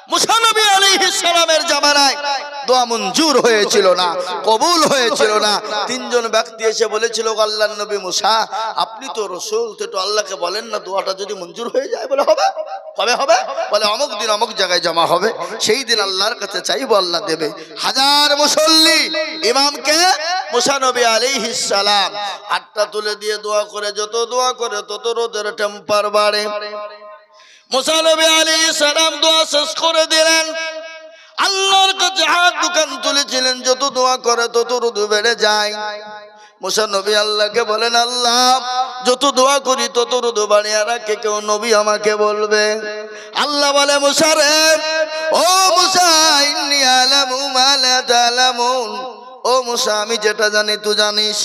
মুসা নবী আলাইহিস সালামের জামানায় দোয়া মঞ্জুর হয়েছিল না, কবুল হয়েছিল না। তিনজন ব্যক্তি এসে বলেছিল, আল্লাহর নবী মুসা, আপনি তো রাসূল, তো একটু আল্লাহকে বলেন না দোয়াটা যদি মঞ্জুর হয়ে যায়। বলে হবে, কবে হবে? বলে অমুক দিন অমুক জায়গায় জমা হবে, সেই দিন আল্লাহর কাছে চাইবো, আল্লাহ দেবে। হাজার মুসল্লি ইমামকে মুসা নবী আলাইহিস সালাম হাতটা তুলে দিয়ে দোয়া করে, যত দোয়া করে তত রোদের টেম্পার বাড়ে। মুসা নবী আলাইহিস সালাম দোয়া শেষ করে দিলেন, আল্লাহর কাছে হাত দুখান তুলেছিলেন, যত দোয়া করে তত রোদ বেড়ে যায়। মুসা নবী আল্লাহকে বলেন, আল্লাহ যত দোয়া করি তত রোদ বাড়িয়ে রাখে, কেউ নবী আমাকে বলবে। আল্লাহ বলে, মুসা রে, ও মুসা, ইন্নী আলামু মা লা তা'লামুন, ও মুসা আমি যেটা জানি তুই জানিস।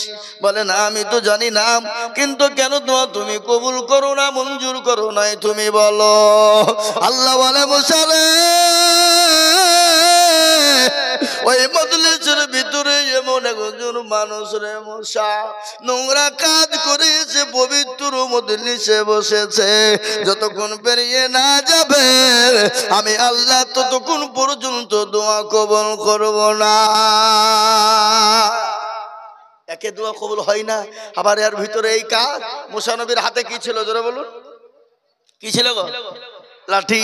বলে না, আমি তো জানি না, কিন্তু কেন দোয়া তুমি কবুল করো না, মঞ্জুর করো নাই, তুমি বলো। আল্লাহ বলে, মুসা রে, ওই মজলিসের ভিতরে এমন একজন মানুষ রে মুসা, নোংরা কাজ করেছে, পবিত্র মজলিসে বসেছে, যতক্ষণ পেরিয়ে না যাবে আমি আল্লাহ ততক্ষণ পর্যন্ত দোয়া কবুল করব না। একে দোয়া কবুল হয় না, আবার এর ভিতরে এই কাজ। মুসা নবীর হাতে কি ছিল জোরে বলুন, কি ছিল গো? লাঠি।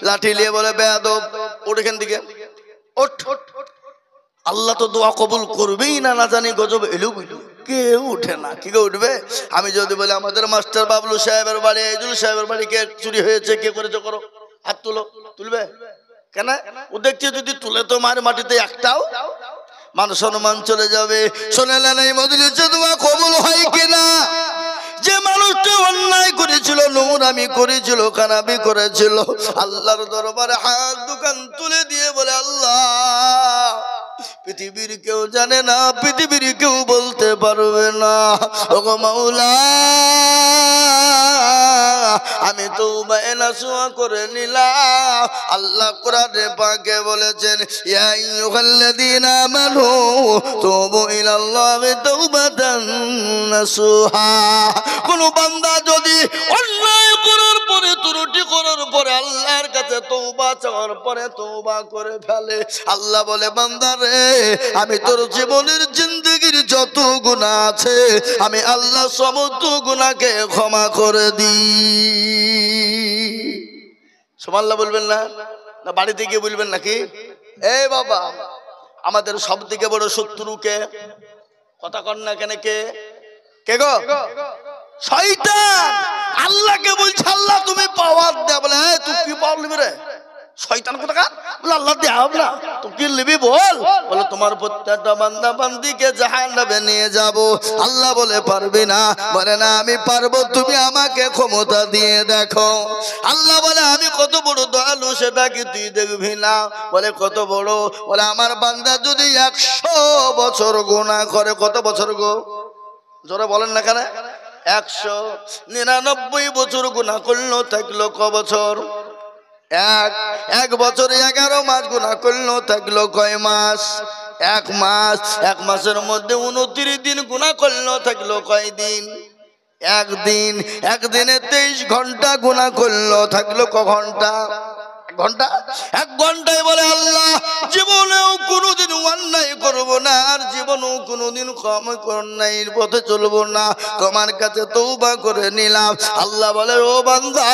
লাঠি নিয়ে বলে, বেয়াদব ওঠ এখান থেকে, ওঠ। আল্লাহ তো দোয়া কবুল করবেই না, না জানি গজব এলো বুঝলো, কেউ উঠে না। কি করে উঠবে? আমি যদি বলি আমাদের মাস্টার বাবলু সাহেবের বাড়ি, এইজুল সাহেবের বাড়ি কে চুরি হয়েছে, কে করেছে, করো হাত তুলো, তুলবে কেন? ও দেখছে যদি তুলে তো মার মাটিতে একটাও মান সম্মান চলে যাবে। শোনেলেন এই মজলিসে দোয়া কবুল হয় কিনা? যে মানুষটা অন্যায় করেছিল, নোংরামি করেছিল, খারাপি করেছিল, আল্লাহর দরবারে হাত দুখান তুলে দিয়ে বলে, আল্লাহ পৃথিবীর কেউ জানে না, পৃথিবীর কেউ বলতে পারবে না, ওগো মাওলা আমি তওবা নাসুহা করে নিলাম। আল্লাহ কোরআনে পাকে বলেছেন, ইয়া আইয়ুহাল্লাযীনা আমানু তুবু ইলাল্লাহি তাওবাতান নাসুহা। কোন বান্দা যদি অন্যায় করার পরে, ত্রুটি করার পরে, আল্লাহর কাছে তওবা চাওয়ার পরে তওবা করে ফেলে, আল্লাহ বলে, বান্দা রে, আমি তোর জীবনের জিন্দেগির যত গুনাহ আছে আমি আল্লাহ সমস্ত গুনাহকে ক্ষমা করে দিই। সুবহানাল্লাহ বলবেন না? না বাড়িতে গিয়ে বলবেন নাকি? এই বাবা, আমাদের সব থেকে বড় শত্রুকে কথা কন না কেন? কে কে গো? শয়তান। আল্লাহকে বলছে, আল্লাহ তুমি পাওয়ার দে। বলে, তুই কি পাওয়ার নিবি রে? শয়তান কোথাকার? বলে, আল্লাহ দেব না, তুই কি নিবি বল? বলে, তোমার প্রত্যেকটা বান্দা বান্দিকে জাহান্নামে নিয়ে যাব। আল্লাহ বলে, পারবি না? বলে, না আমি পারবো, তুমি আমাকে ক্ষমতা দিয়ে দেখো। আল্লাহ বলে, আমি কত বড় দয়ালু সেটা কি তুই দেখবি না? বলে, কত বড়? বলে, আমার বান্দা যদি 100 বছর গুনাহ করে, কত বছর গো? জোরে বলেন না কেন? 199 বছর গুনাহ করলো, থাকলো ক বছর? এক বছর 11 মাস গুনাহ করলো, থাকলো কয় মাস? 1 মাস। 1 মাসের মধ্যে 29 দিন গুনাহ করলো, থাকলো কয় দিন? 1 দিন। একদিনে 23 ঘন্টা গুনাহ করলো, থাকলো ক ঘন্টা? 1 ঘন্টা। 1 ঘন্টায় বলে, আল্লাহ জীবনেও কোনোদিন অন্যায় করব না, আর জীবনেও কোনোদিন অন্যায়ের পথে চলবো না, তোমার কাছে তওবা করে নিলাম। আল্লাহ বলে, ও বান্দা,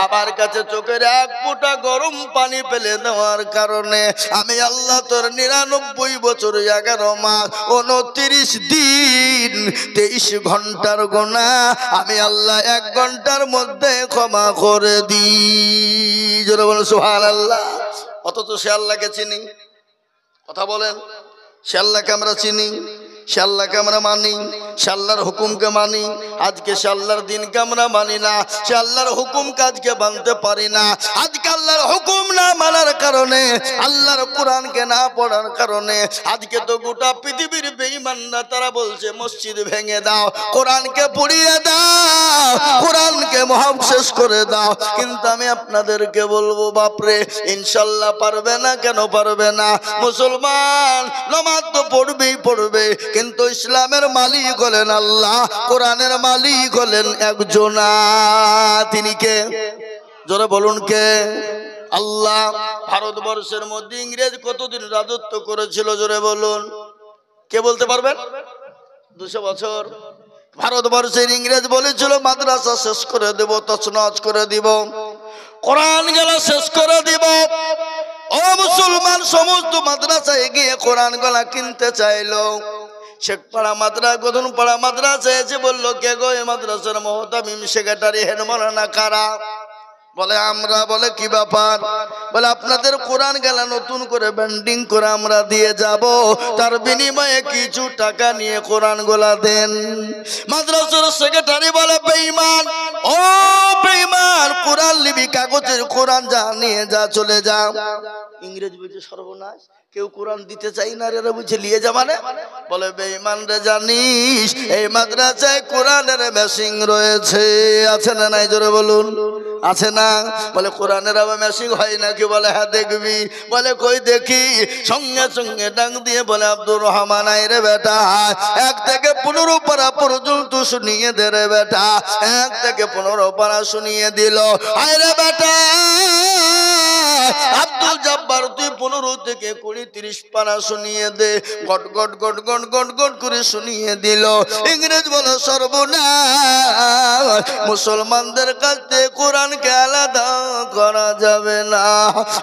আমার কাছে চোখের 1 ফোঁটা গরম পানি ফেলে দেওয়ার কারণে আমি আল্লাহ তোর 99 বছর 11 মাস 29 দিন 23 ঘন্টার গুনাহ আমি আল্লাহ 1 ঘন্টার মধ্যে ক্ষমা করে দিই। জোরে বলেন সুবহানাল্লাহ। অথচ সে আল্লাহকে চিনি। কথা বলেন, সে আল্লাহকে আমরা চিনি, সে আল্লাহকে আমরা মানি, সে আল্লাহর হুকুমকে মানি। আজকে সে আল্লাহর দিনকে আমরা মানি না, সে আল্লাহর হুকুম কাজকে মানতে পারি না। আজকে আল্লাহর হুকুম না মানার কারণে, আল্লাহর কোরআনকে না পড়ার কারণে আজকে তো গোটা পৃথিবীর বেঈমানরা তারা বলছে মসজিদ ভেঙে দাও, কোরআনকে পুড়িয়ে দাও, কোরআনকে মহাবশেষ করে দাও। কিন্তু আমি আপনাদেরকে বলবো, বাপরে ইনশাল্লাহ পারবে না। কেন পারবে না? মুসলমান নামাজ তো পড়বেই পড়বে, কিন্তু ইসলামের মালিক হলেন আল্লাহ, কোরআনের মালিক হলেন একজন। তিনি কে? জোরে বলুন কে? আল্লাহ ভারতবর্ষের মধ্যে ইংরেজ কতদিন রাজত্ব করেছিল জোরে বলুন, কে বলতে পারবেন? 200 বছর। ভারতবর্ষের ইংরেজ বলেছিল মাদ্রাসা শেষ করে দেব, তছনছ করে দিব, কোরআন গেলা শেষ করে দিব। ও মুসলমান, সমস্ত মাদ্রাসায় গিয়ে কোরআন গলা কিনতে চাইলো। শেখপাড়া মাদ্রাসা, গদনপাড়া মাদ্রাসা এসে বললো, কে গো এই মাদ্রাসার মহতামিম সেক্রেটারি হেড মাওলানা কারা? বলে আমরা। বলে কি ব্যাপার? বলে আপনাদের কোরআন গেলা নতুন করে ব্যান্ডিং করে আমরা দিয়ে যাব, তার বিনিময়ে কিছু টাকা নিয়ে কোরআন গোলা দেন। মাদ্রাসার সেক্রেটারি বলে বেঈমান, ও বেঈমান, কোরআন লিবি কাগজের কোরআন, যা নিয়ে যা, চলে যা। ইংরেজ বলছে সর্বনাশ, কেউ কোরআন দিতে চাই না রে, বুঝে নিয়ে যা মানে? বলে বেঈমান রে, জানিস এই মাদ্রাসায় কোরআনের মেশিন রয়েছে, আছে না নাই জোরে বলুন, আছে না? বলে কোরআনের আবার মেশিন হয় নাকি? বলে হ্যাঁ দেখবি। বলে কই দেখি। সঙ্গে সঙ্গে ডাক দিয়ে বলে আব্দুর রহমান আই রে বেটা, 1 থেকে 15 পারা পর্যন্ত শুনিয়ে দে রে বেটা। 1 থেকে 15 পারা শুনিয়ে দিল। আই রে বেটা আব্দুল জব্বার, তুই 15 থেকে 20 30 পারা শুনিয়ে দে। গট গট গট গট গট গট করে শুনিয়ে দিল। ইংরেজ বলে সর্বনাশ, মুসলমানদের কাছে কোরআনকে আলাদা করা যাবে না।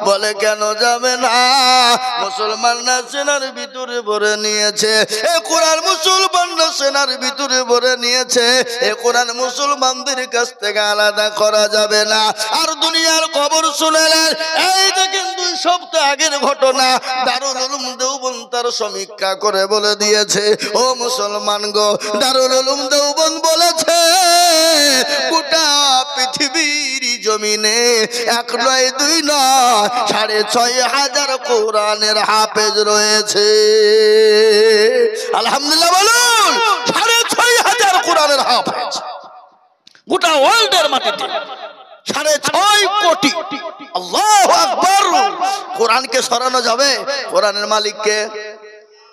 বলে কেন যাবে না? মুসলমানরা সেনার ভিতরে ভরে নিয়েছে এ কোরআন, মুসলমানরা সেনার ভিতরে ভরে নিয়েছে এ কোরআন, মুসলমানদের কাছ থেকে আলাদা করা যাবে না। আর দুনিয়ার খবর শুনেলেন, এই দেখেন 2 সপ্তাহ আগের ঘটনা, দারুল উলুম দেওবন্দ তার সমীক্ষা করে বলে দিয়েছে, ও মুসলমান গো, দারুল উলুম দেওবন্দ বলেছে গোটা পৃথিবীর জমিনে 1 নয় 2 নয় 6,500 কোরআনের হাফেজ রয়েছে। আলহামদুলিল্লাহ বলুন, 6,500 কোরআনের হাফেজ গোটা ওয়ার্ল্ডের মাটিতে, 6.5 কোটি। আল্লাহু আকবার। কোরআনকে সরানো যাবে? কোরআনের মালিককে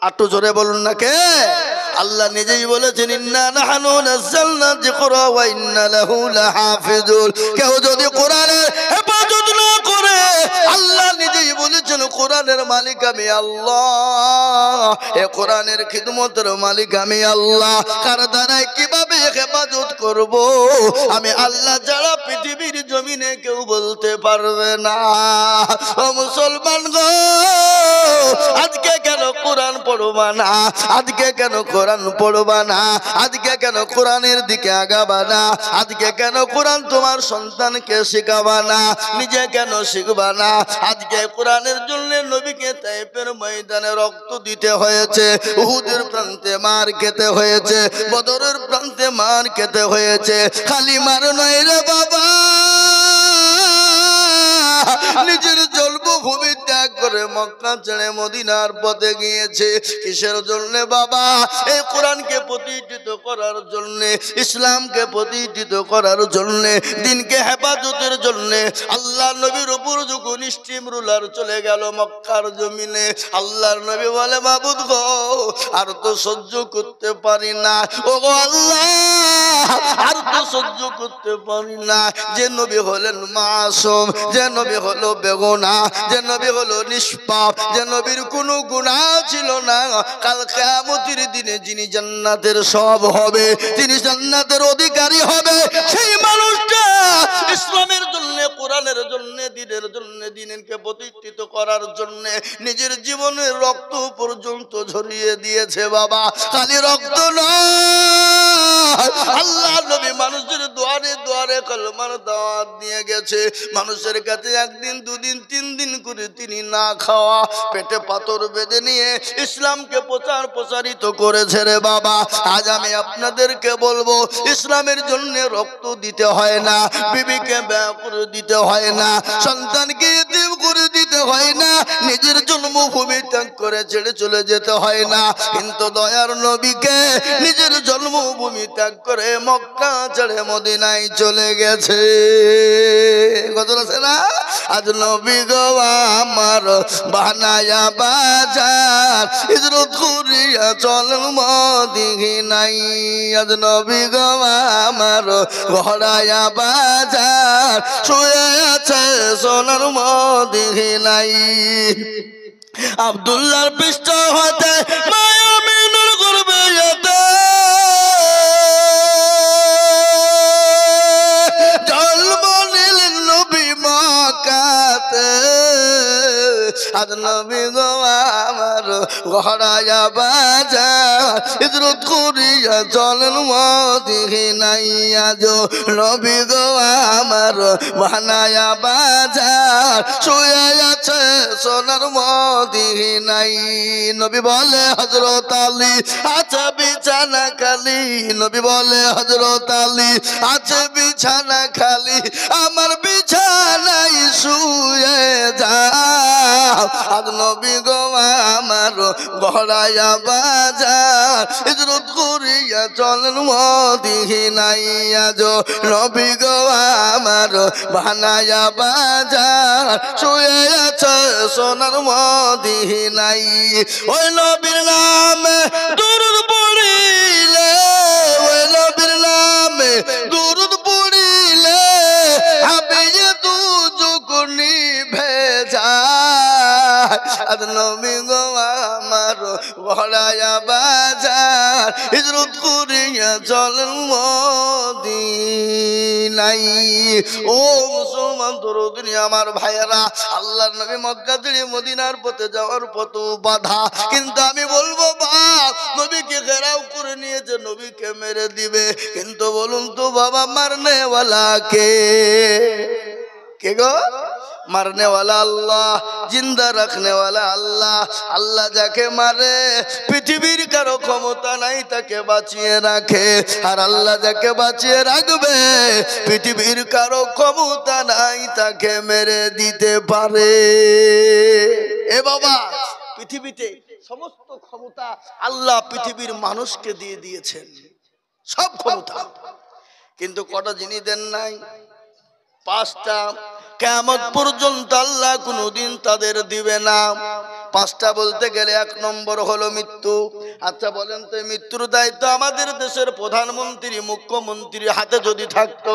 আটু জোরে বলুন না কে? আল্লাহ নিজেই বলেছেন, ইন্না নাহনু নাযালনা যিকরা ওয়া ইন্না লাহু লাহাফিজুন। কেউ যদি কোরআনের হেফাজত না করে, আল্লাহ নিজেই বলেছেন কোরআনের মালিক আমি আল্লাহ, এ কোরআনের খিদমতের মালিক আমি আল্লাহ। কার দ্বারাই কিভাবে হেফাজত করব আমি আল্লাহ ছাড়া পৃথিবীর জমিনে কেউ বলতে পারবে না। ও মুসলমান গো, আজকে কেন কোরআন পড়বা না? আজকে কেন কোরআন পড়বা না? আজকে কেন কোরআনের দিকে আগাবা না? আজকে কেন কোরআন তোমার সন্তানকে শেখাবা না? নিজে কেন শিখবা না? আজকে কোরআনের জন্য নবীকে তায়েফের ময়দানে রক্ত দিতে হয়েছে, উহুদের প্রান্তে মার খেতে হয়েছে, বদরের প্রান্তে মার খেতে হয়েছে। খালি মার নয় রে বাবা, নিজের জন্মভূমি ত্যাগ করে মক্কা ছেড়ে মদিনার পথে গিয়েছে। কিসের জন্য বাবা? এই কোরআনকে প্রতিষ্ঠিত করার জন্য, ইসলামকে প্রতিষ্ঠিত করার জন্য, দিনকে হেফাজতের জন্য। আল্লাহ নবীর উপর যখন স্টিম রুলার চলে গেল মক্কার জমিনে, আল্লাহর নবী বলে মাবুদ গো, আর তো সহ্য করতে পারি না। ও গো আল্লাহ, আর তো সহ্য করতে পারি না। যে নবী হলেন মাসুম, যে নবী হলো বেগুনা, যে নবী হলো নিষ্পাপ, যে নবীর কোনো গুনাহ ছিল না, কাল কিয়ামতের দিনে যিনি জান্নাতের সব হবে, তিনি জান্নাতের অধিকারী হবে, সেই মানুষটা ইসলামের জন্য, কোরআনের জন্য, দ্বীনের জন্য, দ্বীনকে প্রতিষ্ঠিত করার জন্য নিজের জীবনের রক্ত পর্যন্ত ঝরিয়ে দিয়েছে বাবা। খালি রক্ত নয়, আল্লাহ নবী মানুষের দুয়ারে দুয়ারে কলমার দাওয়াত দিয়ে গেছে। মানুষের কাছে 1 দিন 2 দিন 3 দিন করে তিনি না খাওয়া পেটে পাথর বেঁধে নিয়ে ইসলামকে প্রচারিত করেছে রে বাবা। আজ আমি আপনাদেরকে বলবো, ইসলামের জন্য রক্ত দিতে হয় না, বিবিকে ব্যয় করে দিতে হয় না, সন্তানকে ইতিম করে দিতে হয় না, নিজের জন্মভূমি ত্যাগ করে ছেড়ে চলে যেতে হয় না, কিন্তু দয়ার নবীকে নিজের জন্মভূমি ত্যাগ করে মক্কা ছেড়ে মদিনায় চলে গেছে। কত আছে না? আজ নবী গো আমার বানায়া বাজার হিজরত করিয়া চলেন মদিনায়। আজ নবী গো আমার ঘরায়া বাজার শুয়ে আছে সোনার মদিনায়। আব্দুল্লাহর পৃষ্ঠ হতে মায়া মিনুর করবে জন্ম নিলেন নবী মক্কাতে। আজ নবী গো আমার ঘরায়া বাজার হিজরত করিয়া চলেন মদিনায়। আজ নবী গো আমার বানায়া বাজার শুয়ে আছে সোনার মদিনায়। নবী বলে হযরত আলী আছে বিছানা খালি, নবী বলে হযরত আলী আছে বিছানা খালি, আমার বিছানায় শুয়ে যাও। আজ নবী গো আমার ঘরায়া বাজার হিজরত করিয়া চলেন মদিনায়। আজ নবী গো আমার বানায়া বাজার শুয়ে আছে সোনার মদিনায়। ওই নবীর নামে দুরূদ পড়িলে, ওই নবীর নামে দুরূদ পড়িলে হাবিয়ে দুজক নিভে যায়। আজ নবী গো আমার ঘরায়া বাজার হিজরত করিয়া চলেন মদিনায়। ও মুসলমান তরুণী আমার ভাইয়েরা, আল্লাহর নবী মক্কা ছেড়ে মদিনার পথে যাওয়ার পথ বাধা, কিন্তু আমি বলবো বাপ নবীকে ঘেরাও করে নিয়েছে, নবীকে মেরে দিবে, কিন্তু বলুন তো বাবা মারনে ওয়ালা কে? কে গো? মারনে ওয়ালা আল্লাহ, জিন্দা রাখনে ওয়ালা আল্লাহ। আল্লাহ যাকে মারে পৃথিবীর কারো ক্ষমতা নাই তাকে বাঁচিয়ে রাখে, আর আল্লাহ যাকে বাঁচিয়ে রাখবে পৃথিবীর কারো ক্ষমতা নাই তাকে মেরে দিতে পারে। এ বাবা, পৃথিবীতে সমস্ত ক্ষমতা আল্লাহ পৃথিবীর মানুষকে দিয়ে দিয়েছেন, সব ক্ষমতা, কিন্তু কটা জিনিস দেন নাই? পাঁচটা। কিয়ামত পর্যন্ত আল্লাহ কোনদিন তাদের দিবে না। পাঁচটা বলতে গেলে এক নম্বর হলো মৃত্যু। আচ্ছা বলেন তো, মৃত্যুর দায়িত্ব আমাদের দেশের প্রধানমন্ত্রী মুখ্যমন্ত্রীর হাতে যদি থাকতো,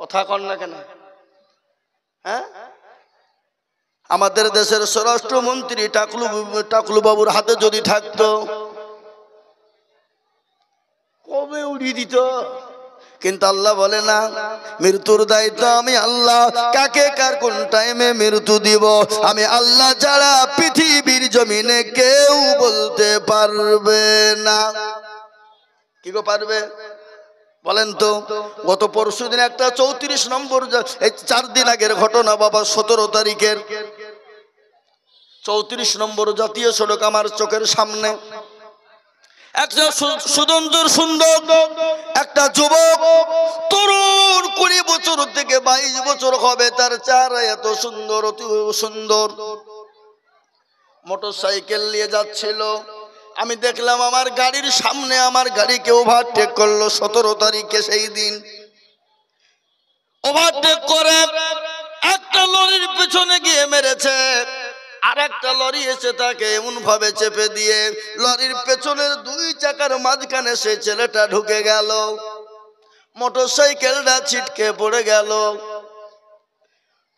কথা কন না কেন? হ্যাঁ, আমাদের দেশের স্বরাষ্ট্রমন্ত্রী টাকলু বাবুর হাতে যদি থাকতো, কবে উড়িয়ে দিত। কিন্তু আল্লাহ বলে না, মৃত্যুর দায়িত্ব আমি আল্লাহ, কাকে কার কোন টাইমে মৃত্যু দিব আমি আল্লাহ ছাড়া পৃথিবীর জমিনে কেউ বলতে পারবে না। কি গো পারবে? বলেন তো। গত পরশু দিন একটা 34 নম্বর, এই 4 দিন আগের ঘটনা বাবা, 17 তারিখের 34 নম্বর জাতীয় সড়ক আমার চোখের সামনে একটা সুন্দর সুন্দর একটা যুবক, তরুণ 20 বছর থেকে 22 বছর হবে তার চেহারা, এত সুন্দর, অতি সুন্দর, মোটরসাইকেল নিয়ে যাচ্ছিল। আমি দেখলাম আমার গাড়ির সামনে আমার গাড়িকে ওভারটেক করলো 17 তারিখে। সেই দিন ওভারটেক করে একটা লরির পেছনে গিয়ে মেরেছে, আর একটা লরি এসে তাকে এমন ভাবে চেপে দিয়ে লরির পেছনের 2 চাকার মাঝখানে সেই ছেলেটা ঢুকে গেল, মোটরসাইকেলটা ছিটকে পড়ে গেল।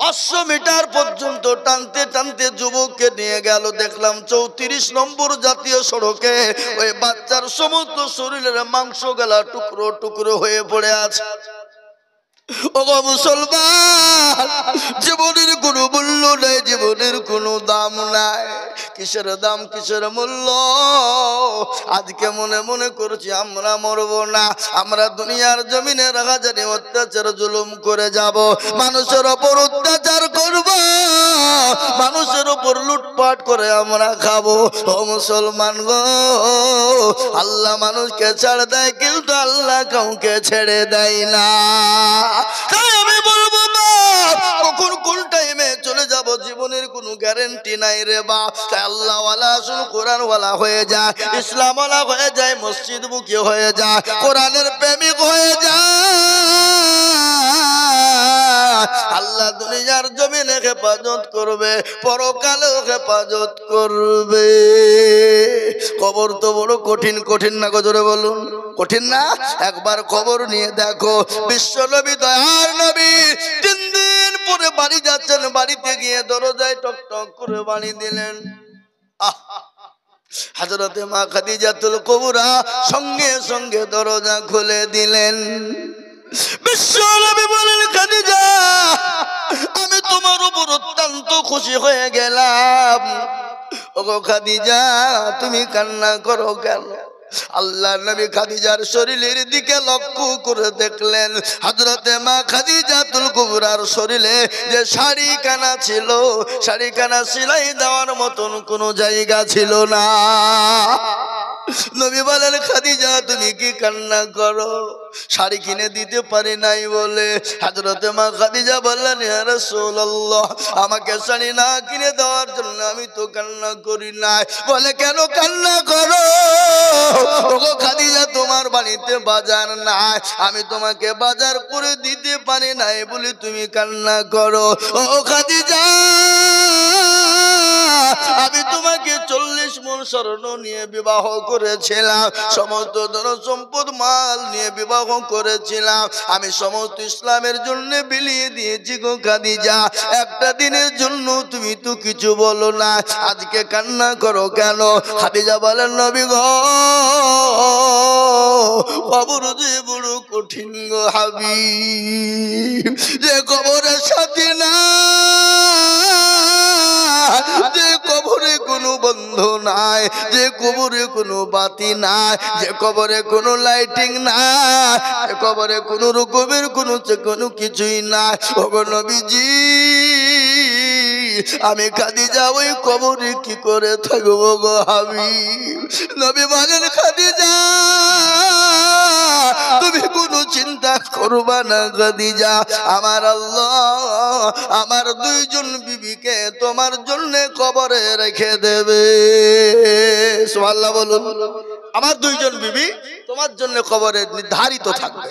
500 মিটার পর্যন্ত টানতে টানতে যুবককে নিয়ে গেল। দেখলাম 34 নম্বর জাতীয় সড়কে ওই বাচ্চার সমস্ত শরীরের মাংস গলা টুকরো টুকরো হয়ে পড়ে আছে। ওগো মুসলমান, জীবনের কোনো মূল্য নাই, জীবনের কোনো দাম নাই। কিসের দাম, কিসের মূল্য? আজকে মনে মনে করছি আমরা মরবো না, আমরা দুনিয়ার জমিনে রাজানি অত্যাচার জুলুম করে যাব, মানুষের ওপর অত্যাচার করব, মানুষের ওপর লুটপাট করে আমরা খাবো। ও মুসলমান গো, আল্লাহ মানুষকে ছেড়ে দেয় কিন্তু আল্লাহ কাউকে ছেড়ে দেয় না। তাই আমি বলবো কখন কোন টাইমে চলে যাব জীবনের কোনো গ্যারান্টি নাই রে বাপ। তাই আল্লাহওয়ালা আসুন কোরআনওয়ালা হয়ে যায়, ইসলামওয়ালা হয়ে যায়, মসজিদমুখী হয়ে যায়, কোরআনের প্রেমিক হয়ে যায়। আল্লাহ দুনিয়ার জমিনে হেফাজত করবে, পরকালেও হেফাজত করবে। কবর তো বড় কঠিন, কঠিন না গজরে বলুন, কঠিন না? একবার খবর নিয়ে দেখো, বিশ্ব নবী দয়ার নবী 3 দিন পরে বাড়ি যাচ্ছেন, বাড়িতে গিয়ে দরজায় টক টক করে বাড়ি দিলেন। হযরতে মা খাদিজাতুল কুবরা সঙ্গে সঙ্গে দরজা খুলে দিলেন। বিশ্ব নবী বলেন, খাদিজা আমি তোমার উপর অত্যন্ত খুশি হয়ে গেলাম। ওগো খাদিজা তুমি কান্না করো কেন? আল্লাহ নবী খাদিজার শরীরের দিকে লক্ষ্য করে দেখলেন, হযরতে মা খাদিজাতুল কুবরার শরীরে যে শাড়ি কানা ছিল, শাড়ি কানা সেলাই দেওয়ার মতন কোনো জায়গা ছিল না। নবী বলেন, খাদিজা তুমি কি কান্না করো? শাড়ি কিনে দিতে পারি নাই বলে। হযরতে মা খাদিজা বললেন, ইয়া রাসূলুল্লাহ আমাকে শাড়ি না কিনে দেওয়ার জন্য আমি তো কান্না করি নাই। বলে, কেন কান্না করো? ওগো খাদিজা তোমার বাড়িতে বাজার নাই, আমি তোমাকে বাজার করে দিতে পারি নাই বলে তুমি কান্না করো। ও খাদিজা আমি তোমাকে 40 মণ স্বর্ণ নিয়ে বিবাহ করেছিলাম, সমস্ত ধন সম্পদ মাল নিয়ে বিবাহ করেছিলাম, আমি সমস্ত ইসলামের জন্য বিলিয়ে দিয়েছি গো খাদিজা। একটা দিনের জন্য তুমি তো কিছু বলো না, আজকে কান্না করো কেন? খাদিজা বলেন, নবী গো কবর যে বড় কঠিন গো হাবিব, যে কবরের সাথে না, যে কবরে কোনো বন্ধ নাই, যে কবরে কোনো বাতি নাই, যে কবরে কোনো লাইটিং নাই, যে কবরে কোনো রকমের কোনো কিছুই নাই। ওগো নবীজি আমি খাদিজা ওই কবরে কি করে থাকবো গো হাবিব? নবী বলেন, খাদিজা তুমি কোনো চিন্তা করবা না খাদিজা, আমার আল্লাহ আমার 2 জন বিবিকে তোমার জন্য কবরে রেখে দেবে। সুবহানাল্লাহ বলুন। আমার 2 জন বিবি তোমার জন্য কবরে নির্ধারিত থাকবে।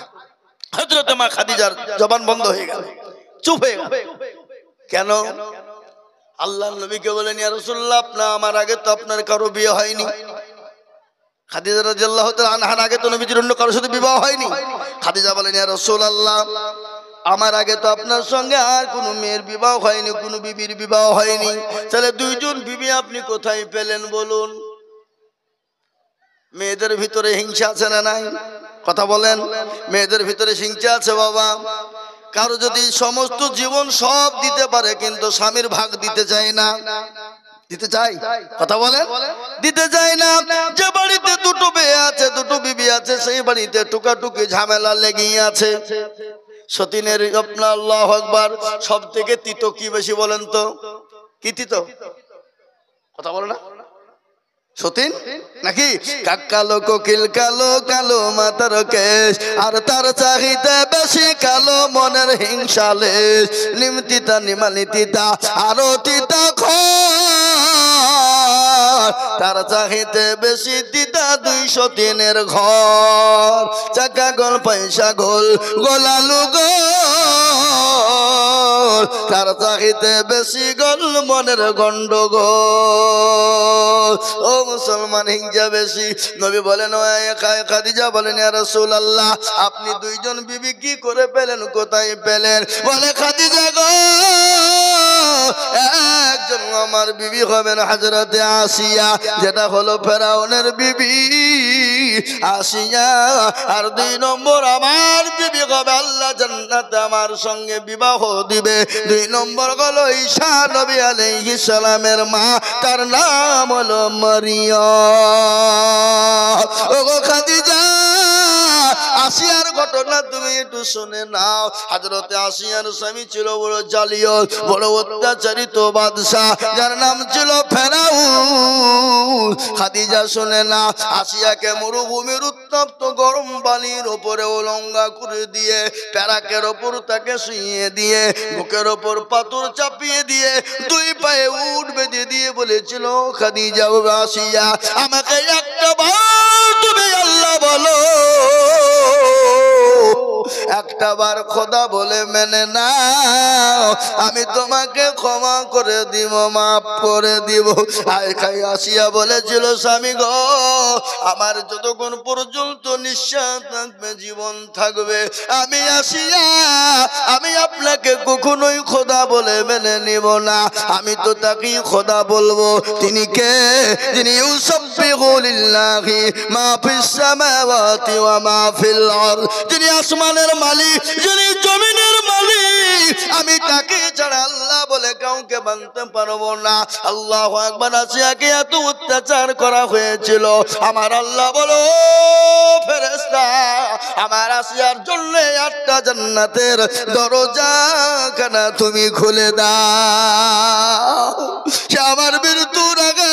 হযরতে মা খাদিজার জবান বন্ধ হয়ে গেল, চুপ হয়ে গেল। কেন? আল্লাহ নবীকে বলেন, ইয়া রাসূলুল্লাহ আমার আগে তো আপনার কারো বিয়ে হয়নি। খাদিজা রাদিয়াল্লাহু তাআলা আনহার আগে তো নবীজির অন্য কারোর সাথে বিবাহ হয়নি। খাদিজা বলেন, ইয়া রাসূলুল্লাহ আমার আগে তো আপনার সঙ্গে আর কোনো মেয়ের বিবাহ হয়নি, কোনো বিবির বিবাহ হয়নি, তাহলে 2 জন বিবি আপনি কোথায় পেলেন বলুন? মেয়েদের ভিতরে হিংসা আছে না নাই? কথা বলেন। মেয়েদের ভিতরে হিংসা আছে বাবা। কারো যদি সমস্ত জীবন সব দিতে পারে কিন্তু স্বামীর ভাগ দিতে চায় না, দিতে চাই? কথা বলেন, দিতে চায় না। যে বাড়িতে 2টো মেয়ে আছে, 2টো বিবি আছে, সেই বাড়িতে টুকাটুকি ঝামেলা লেগেই আছে। সতীনের আপনার আল্লাহু আকবার সব থেকে তিতো কি বেশি বলেন তো? কি তিতো? কথা বলে না সতীন নাকি? কালো কোকিল কালো কালো মাথার কেশ, আর তার চাহিদা বেশি কালো মনের হিংসালেশ। নিমতিতা নিমালিতিতা আরো তিতা তার চাহিদা বেশি তিতা 203 ঘর। চাকা গোল পয়সা গোল গোলালু গোল, তার চাহিদা বেশি গোল মনের গন্ডগোল। ও মুসলমান হিংসা বেশি। নবী বলেন, ও খাদিজা বলেন, ইয়া রাসূলুল্লাহ আপনি 2 জন বিবি কি করে পেলেন, কোথায় পেলেন? বলে, খাদিজা গো একজন আমার বিবি হবেন হযরতে আসিয়া, যেটা হলো ফেরাউনের বিবি আসিয়া। আর 2 নম্বর আমার বিবি হবে আল্লাহ জান্নাতে আমার সঙ্গে বিবাহ দিবে। 2 নম্বর হলো ঈসা নবী আলাইহিস সালামের মা, তার নাম হলো মারিয়াম। ওগো খাদিজা আসিয়ার ঘটনা তুমি একটু শুনে নাও। হযরতে আসিয়ার স্বামী ছিল বড় জালিয়াত, বড় অত্যাচারিত বাদশা, যার নাম ছিল ফেরাউন। খাদিজা শুনে না, আসিয়াকে মরুভূমির উত্তপ্ত গরম পানির উপরে উলঙ্গা করে দিয়ে, প্যারাকের ওপর তাকে শুইয়ে দিয়ে, বুকের ওপর পাথর চাপিয়ে দিয়ে, দুই পায়ে উট বেঁধে দিয়ে বলেছিল, খাদিজা ও আসিয়া, আমাকে একটা বার তুমি আল্লাহ বলো, একটা বার খোদা বলে মেনে নাও, আমি তোমাকে ক্ষমা করে দিব, মাফ করে দিব। আয় খাই আসিয়া বলেছিল, স্বামী গো, আমার যতক্ষণ পর্যন্ত নিঃশ্বাস থাকবে, জীবন থাকবে, আমি আসিয়া আমি আপনাকে কখনোই খোদা বলে মেনে নিব না। আমি তো তাকেই খোদা বলবো। তিনি কে? তিনি ইউসাব্বিহু লিল্লাহি মা ফিস সামাওয়াতি ওয়া মা ফিল আরদ, যিনি আসমানের মালিক, যিনি জমিনের মালিক, আমি তাকে ছাড়া আল্লাহ বলে কাউকে মানতে পারবো না। আল্লাহু আকবার। আসিয়াকে এত অত্যাচার করা হয়েছিল, আমার আল্লাহ বলো, ফেরেশতা, আমার আসিয়ার জন্য 8টা জান্নাতের দরজা খানা তুমি খুলে দাও। সে আমার মৃত্যুর আগে,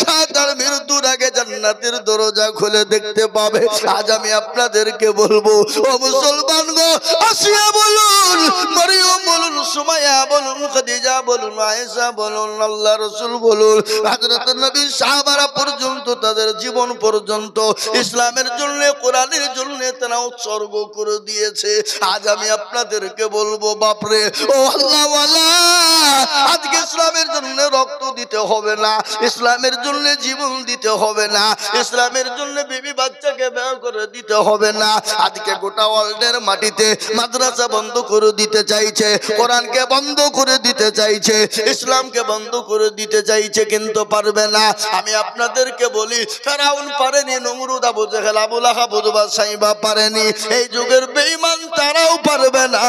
সাতার মৃত্যুর আগে জান্নাতের দরজা খুলে দেখতে পাবে। আজ আমি আপনাদেরকে বলবো, ও মুসলমান গো, আসিয়া বলুন, মরিয়ম বলুন, সুমাইয়া বলুন, খাদিজা বলুন, আয়েশা বলুন, আল্লাহ রাসূল বলুন, হযরত নবী সাহাবারা পর্যন্ত, তাদের জীবন পর্যন্ত ইসলামের জন্য, কোরআনের জন্য তারা উৎসর্গ করে দিয়েছে। আজ আমি আপনাদেরকে বলবো, বাপরে ও আল্লাহ ওয়ালা, আজকে ইসলামের জন্য রক্ত দিতে হবে না, ইসলামের জন্য জীবন দিতে হবে না, ইসলামের জন্য বিবি বাচ্চাকে ব্যয় করে দিতে হবে না। আজকে গোটা ওয়ার্ল্ডের মাটিতে মাদ্রাসা বন্ধ করে দিতে চাইছে, কোরআনকে বন্ধ করে দিতে চাইছে, ইসলামকে বন্ধ করে দিতে চাইছে, কিন্তু পারবে না। আমি আপনাদেরকে বলি, ফেরাউন পারেনি, নমরুদ, আবু জেহেল, আবু লাহাব, উতবা, সাইবা পারেনি, এই যুগের বেঈমান তারাও পারবে না।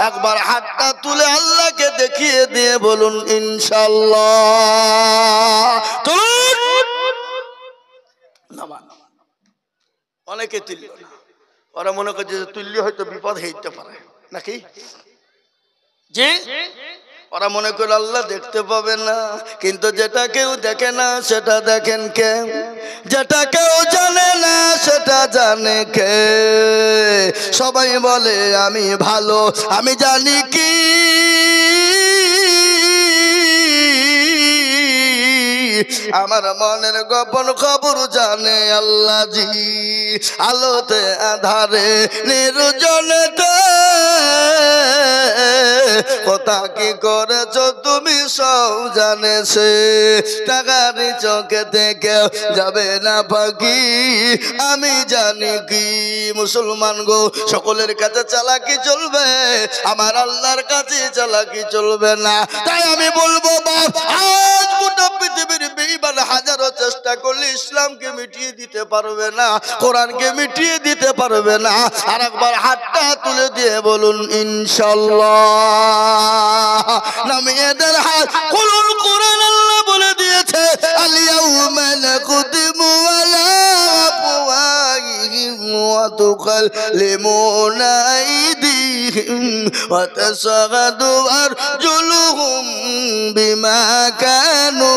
একবার হাতটা তুলে আল্লাহকে দেখিয়ে দিয়ে বলুন ইনশাআল্লাহ। অনেকে তুলল না, ওরা মনে করছে যে তুললে হয়তো বিপদ হইতে পারে নাকি, যে ওরা মনে করে আল্লাহ দেখতে পাবে না। কিন্তু যেটা কেউ দেখে না সেটা দেখেন কে? যেটা কেউ জানে না সেটা জানে কে? সবাই বলে আমি ভালো, আমি জানি কি আমার মনের গোপন খবর জানে আল্লাহ জি। আলোতে আধারে নির্জনেতে কথা কি করেছো তুমি সব জানেছে, টাকারি চোখে থেকে যাবে না পাখি, আমি জানি কি। মুসলমান গো, সকলের কাছে চালাকি চলবে, আমার আল্লাহর কাছে চালাকি চলবে না। তাই আমি বলবো, বাপ, আজ গোটা পৃথিবীর বেঈমান হাজারো চেষ্টা করলে ইসলামকে মিটিয়ে দিতে পারবে না, কোরআনকে মিটিয়ে দিতে পারবে না। আর একবার হাতটা তুলে দিয়ে বলুন ইনশাআল্লাহ। নামিয়ে দেন হাত, কুলুল কোরআন আল্লাহ বলে দিয়েছে, আল ইয়াউমা নাখতিমু আলা আফওয়াহিহিম ওয়া তুকাল্লিমুনা আইদিহিম ওয়া তাশহাদু আরজুলুহুম বিমা কানু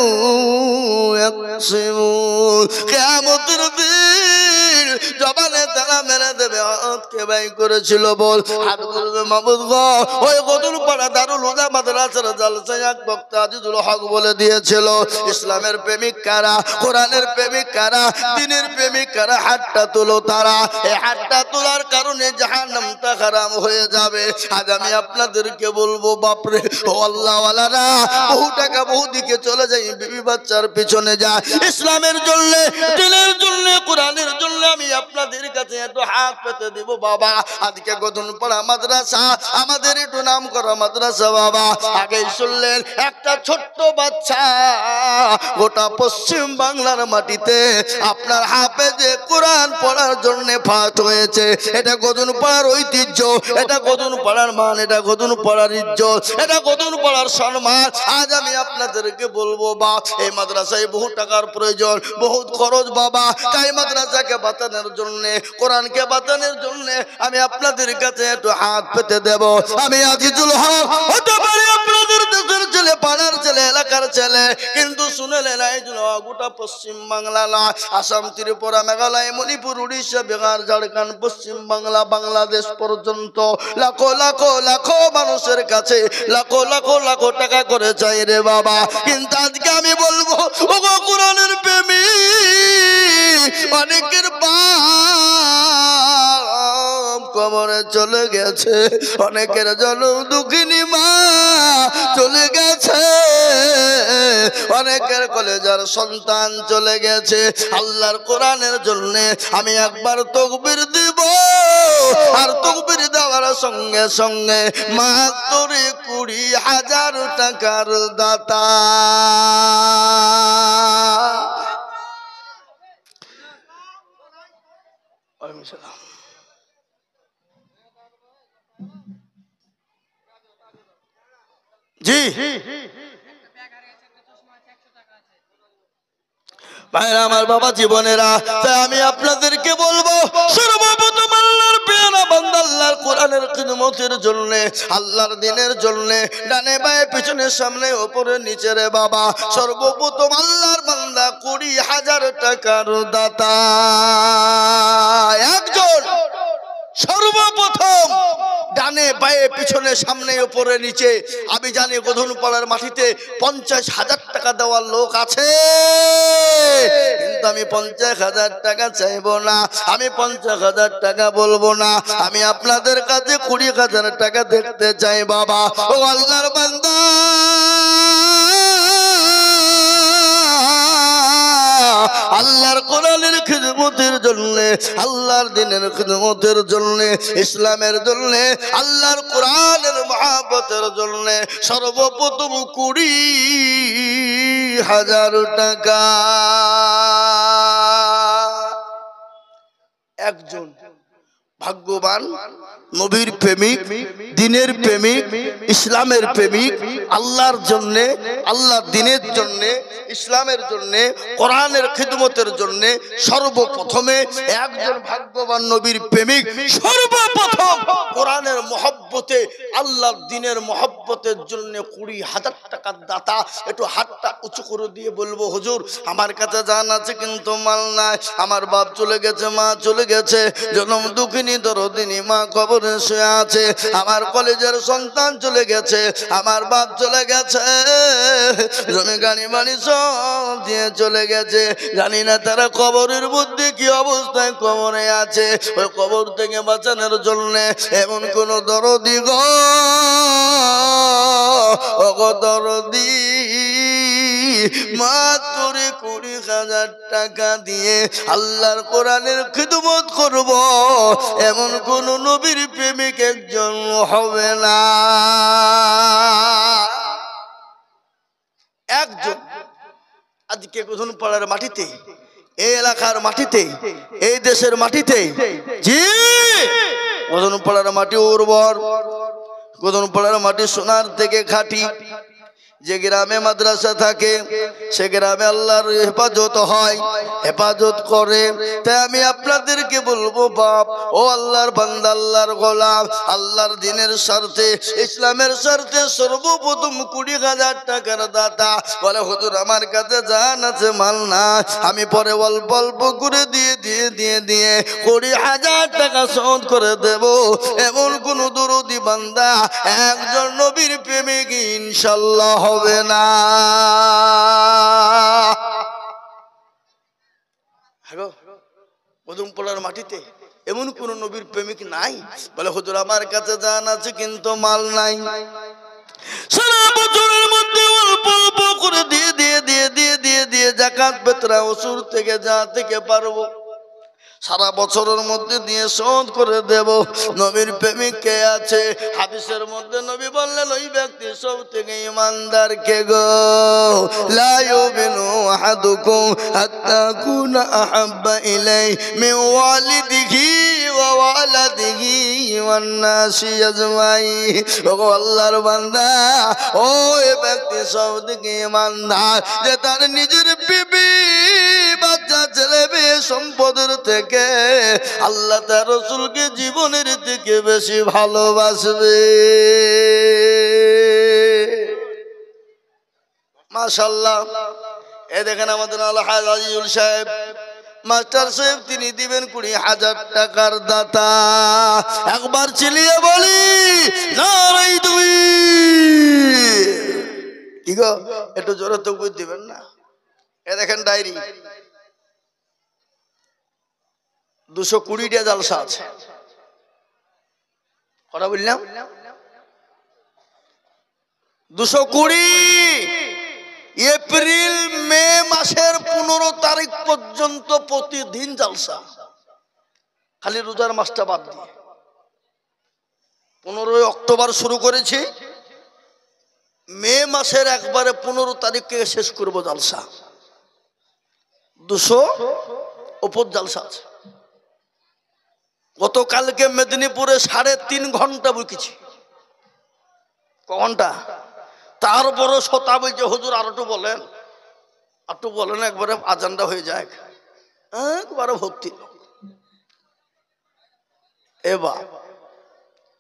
ইয়াকসিবুন। কিয়ামতের দিন জবানে তারা মেরে দেবে, হাতকে বাই করেছিল বল, হাত বলবে মাবুদ গো, ওই গদুলপাড়া দারুল হুদা মাদ্রাসার জালসায় এক বক্তা আজিজুল হক বলে দিয়েছিল, ইসলামের প্রেমিক কারা, কোরআনের প্রেমিক কারা, দ্বীনের প্রেমিক কারা, হাতটা তুলো তারা। এই হাতটা তোলার কারণে জাহান্নামটা হারাম হয়ে যাবে। আজ আমি আপনাদেরকে বলবো, বাপরে ও আল্লাহ ওয়ালারা, বহু টাকা বহু দিকে চলে যায়, বিবি বাচ্চার পিছনে যায়, ইসলামের জন্য, দ্বীনের জন্য, কোরআনের জন্য আমি আপনাদের কাছে এত হাত পেতে দিব। বাবা, আজকে গদনপাড়া মাদ্রাসা আমাদের একটু নাম করা মাদ্রাসা, বাবা, আগে শুনলেন একটা ছোট্ট বাচ্চা গোটা পশ্চিম বাংলার মাটিতে আপনার হাফেজে কোরআন পড়ার জন্য ফার্স্ট হয়েছে। এটা গদনপাড়ার ঐতিহ্য, এটা গদনপাড়ার মান, এটা গদনপাড়ার ইজ্জত, এটা গদনপাড়ার সম্মান। আজ আমি আপনাদেরকে বলবো, বা এই মাদ্রাসায় বহু টাকার প্রয়োজন, বহুত খরচ বাবা, তাই মাদ্রাসাকে বাঁচানোর বাঁচানোর জন্য, কোরআনকে বাঁচানোর জন্য আমি আপনাদের কাছে একটু হাত পেতে দেব। আমি আজিজুল হক হতে পারি আপনাদের দেশের ছেলে, পাড়ার ছেলে, এলাকার ছেলে, কিন্তু শুনে নেন আজিজুল হক গোটা পশ্চিম বাংলা নয়, আসাম, ত্রিপুরা, মেঘালয়, মণিপুর, উড়িষ্যা, বিহার, ঝাড়খণ্ড, পশ্চিম বাংলা, বাংলাদেশ পর্যন্ত লাখো লাখো লাখো মানুষের কাছে লাখো লাখো লাখো টাকা করে চাই রে বাবা। কিন্তু আজকে আমি বলবো ওগো কোরআনের প্রেমিক, অনেকের বাপ কবরে চলে গেছে, অনেকের জনম দুঃখিনী মা চলে গেছে, অনেকের কলেজার সন্তান চলে গেছে। আল্লাহর কোরআনের জন্য আমি একবার তাকবীর দিব, আর তাকবীর দেওয়ার সঙ্গে সঙ্গে মাত্র 20,000 টাকার দাতা। জি ভাইরা আমার, বাবা জীবনেরা, তাই আমি আপনাদেরকে বলবো সর্বপ্রথম আল্লাহর পেয়ারা বান্দা আল্লাহর কোরআনের খিদমতের জন্য, আল্লাহর দ্বীনের জন্য ডানে বায়ে পিছনে সামনে উপরে নিচে রে বাবা, সর্বপ্রথম আল্লাহর বান্দা 20,000 টাকার দাতা একজন। সর্বপ্রথম ডানে বায়ে পিছনে সামনে উপরে নিচে, আমি জানি গোধনপাড়ার মাটিতে 50,000 টাকা দেওয়ার লোক আছে, কিন্তু আমি 50,000 টাকা চাইবো না, আমি 50,000 টাকা বলবো না, আমি আপনাদের কাছে 20,000 টাকা দেখতে চাই বাবা। ও আল্লাহর বান্দা, আল্লাহর কোরআনের খিদমতের জন্য, আল্লাহর দ্বীনের খিদমতের জন্য, ইসলামের জন্য, আল্লাহর কোরআনের মহব্বতের জন্য সর্বপ্রথম 20,000 টাকা একজন ভাগ্যবান নবীর প্রেমিক, দ্বীনের প্রেমিক, ইসলামের প্রেমিক, আল্লাহর জন্য, আল্লাহর দ্বীনের জন্য, ইসলামের জন্য, কোরআনের খিদমতের জন্য সর্বপ্রথমে একজন ভাগ্যবান নবীর প্রেমিক সর্বপ্রথম কোরআনের মহব্বতে, আল্লাহর দ্বীনের মহব্বতের জন্য 20,000 টাকার দাতা। একটু হাতটা উঁচু করে দিয়ে বলবো হুজুর আমার কাছে জান আছে কিন্তু মাল নাই, আমার বাপ চলে গেছে, মা চলে গেছে, জনম দুঃখিনী দরদিনী মা কবরে শুয়ে আছে, আমার কলেজের সন্তান চলে গেছে, আমার বাপ চলে গেছে, জমি গাড়ি বাড়ি সব দিয়ে চলে গেছে, জানি না তারা কবরের মধ্যে কি অবস্থায় কবরে আছে। ওই কবর থেকে বাঁচানোর জন্য এমন কোন দরদি গো, ওগো দরদি, মাত্র 20,000 টাকা দিয়ে আল্লাহর কোরআনের খিদমত করব, এমন কোন নবীর প্রেমিক একজন হবে না, একজন। আজকে গোধনপাড়ার মাটিতে, এই এলাকার মাটিতে, এই দেশের মাটিতে, জি গোধনপাড়ার মাটি উর্বর, গোধনপাড়ার মাটি সোনার থেকে খাঁটি। যে গ্রামে মাদ্রাসা থাকে সে গ্রামে আল্লাহর হেফাজত হয়, হেফাজত করে। তাই আমি আপনাদেরকে বলবো বাপ, ও আল্লাহর বান্দা, আল্লাহর গোলাম, আল্লাহর দ্বীনের স্বার্থে, ইসলামের স্বার্থে সর্বপ্রথম 20,000 টাকার দাতা। বলে হুজুর আমার কাছে জান আছে মাল না, আমি পরে অল্প অল্প করে দিয়ে 20,000 টাকা শোধ করে দেব, এমন কোন দরদি বান্দা একজন নবীর প্রেমিক ইনশাআল্লাহ হবে না। গোধনপাড়ার মাটিতে এমন কোন নবীর প্রেমিক নাই। বলে হুজুর আমার কাছে জান আছে কিন্তু মাল নাই, সারা বছরের মধ্যে অল্প অল্প করে দিয়ে যাকাত বেতরা ওসুর থেকে যা থেকে পারবো সারা বছরের মধ্যে দিয়ে শোধ করে দেব। নবীর প্রেমিক কে আছে? হাদিসের মধ্যে নবী বললেন ওই ব্যক্তি সব থেকে ইমানদার কে গো, লা ইউমিনু আহাদুকুম হাত্তা কুনা আহাব্বা ইলাই মিন ওয়ালিদিহি ওয়া ওয়ালাদিহি ওয়ান নাসি আজমাইন। ওগো আল্লাহর বান্দা, ওই ব্যক্তি সব থেকে ইমানদার যে তার নিজের বিবি বাচ্চা ছেলে মেয়ে সম্পদের থেকে আল্লাহ তার রাসূলকে জীবনের থেকে বেশি ভালোবাসবে। মাশাআল্লাহ। এই দেখেন আমাদের আলহাজ আজিজুল সাহেব মাস্টার সাহেব, তিনি দিবেন 20,000 টাকার দাতা। একবার চিলিয়ে বলি নারাই তাকবীর। কি গো, একটু জোরে তাকবীর দিবেন না? এ দেখেন ডায়েরি, 220টা জালসা আছে। কথা বললাম 220। এপ্রিল মে মাসের 15 তারিখ পর্যন্ত প্রতিদিন জালসা, খালি রোজার মাসটা বাদ দিয়ে। 15 অক্টোবর শুরু করেছি, মে মাসের একবারে 15 তারিখে শেষ করব জালসা। 200 উপর জালসা আছে। গতকালকে মেদিনীপুরে 3.5 ঘন্টা বকেছি। ক ঘন্টা? তারপরও শতা বলছে হুজুর আর একটু বলেন, একটু বলেন, একবারে আজানটা হয়ে যায়। একবারে ভর্তি লোক। এবার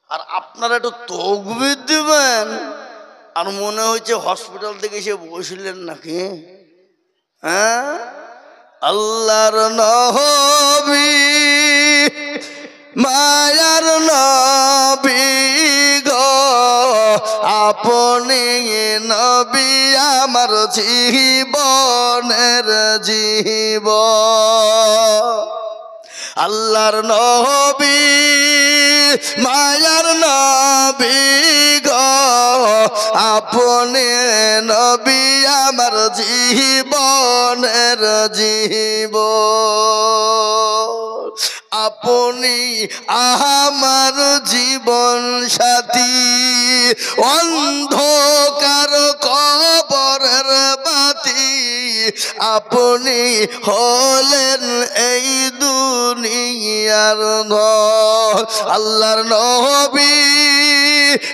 আর আপনারা একটু তাকবীর দিবেন। আর মনে হচ্ছে হসপিটাল থেকে এসে বসলেন নাকি। হ্যাঁ, আল্লাহর নবী মায়ার নবী গো, আপনি নবী আমার জীবনের জীবন। আল্লাহর নবী মায়ার নবী গো, আপনি নবী আমার জীবনের জীবন। আপনি আমার জীবন সাথী, অন্ধকার কবরের বাতি। আপনি হলেন এই দুনিয়ার নূর। আল্লাহর নবী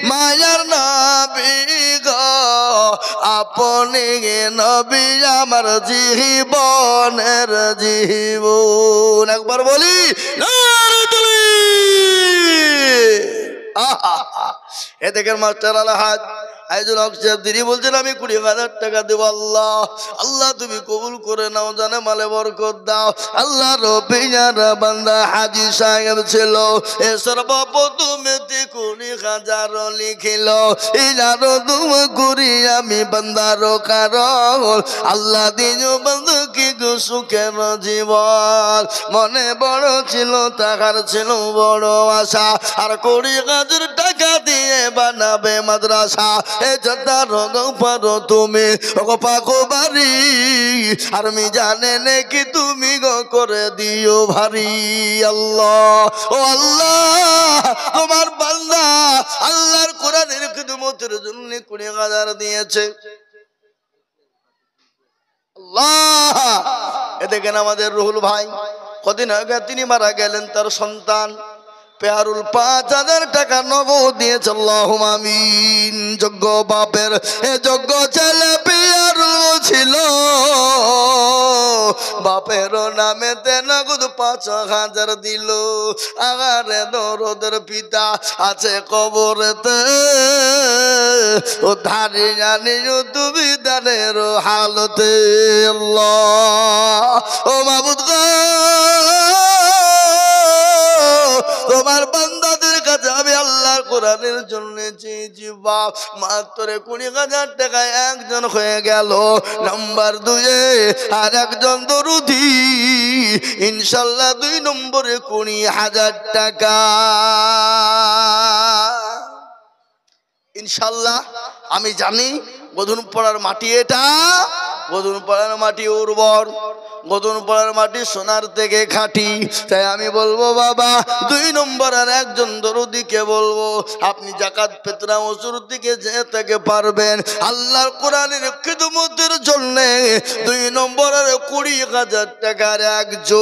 মায়ার নবী গো, আপনি নবী আমার জীবনের জীবন। একবার বলি নারায়ে তাকবীর। এ দেখেন মাস্টার আলহাজ আইজুল হক সাহেব, তিনি বলছেন আমি 20,000 টাকা দেব। আল্লাহ আল্লাহ তুমি কবুল করে নাও, জানে মালে বরকত দাও। আল্লাহ রবিয়ার বান্দা হাজী সাহেব ছিল, এ সর্বপ্রথমে 20,000 লিখিল। ইনারো দুম করি আমি বান্দার কারণ, আল্লাহ দিন বন্ধু কি সুখের জীবন। মনে বড় ছিল, টাকার ছিল বড় আশা, আর 20,000 টাকা দিয়ে বানাবে মাদ্রাসা। এ যতা রঙ পারো তুমি পাকো বাড়ি, আর আমি জানে নাকি তুমি গো করে দিও ভারী। আল্লাহ ও আল্লাহ, তোমার বান্দা আল্লাহর কোরআনের খিদমতের জন্য 20,000 দিয়েছে। আল্লাহ। এ দেখেন আমাদের রুহুল ভাই, কদিন আগে তিনি মারা গেলেন, তার সন্তান পেয়ারুল 5,000 টাকা নগদ দিয়েছে। আল্লাহুম্মা আমিন। যোগ্য বাপের এ যোগ্য ছেলে পেয়ারুল ছিল, বাপের নামেতে নগদ 5,000 দিল। আগারে দরদের পিতা আছে কবরেতে, ও ধারি জানি তুমি দানের হালতে। আল্লাহ ও মাবুদ গো, তোমার বান্দাদের কাছে আমি আল্লাহর কোরআনের জন্য চেয়েছি বাপ, মাত্র 20,000 টাকায় একজন হয়ে গেল। নাম্বার 2 আর একজন দরুদি, ইনশাল্লাহ 2 নম্বরে 20,000 টাকা। ইনশাল্লাহ আমি জানি গদুনপাড়ার মাটি, এটা গদুনপাড়ার মাটি উর্বর, গদুনপাড়ার মাটি সোনার থেকে খাঁটি। তাই আমি বলবো বাবা, 2 নম্বর আর একজন দরদিকে বলবো, আপনি যাকাত ফিতরা ওসুর দিকে যে থেকে পারবেন আল্লাহর কোরআনের খিদমতের জন্য 2 নম্বরের 20,000 টাকার একজন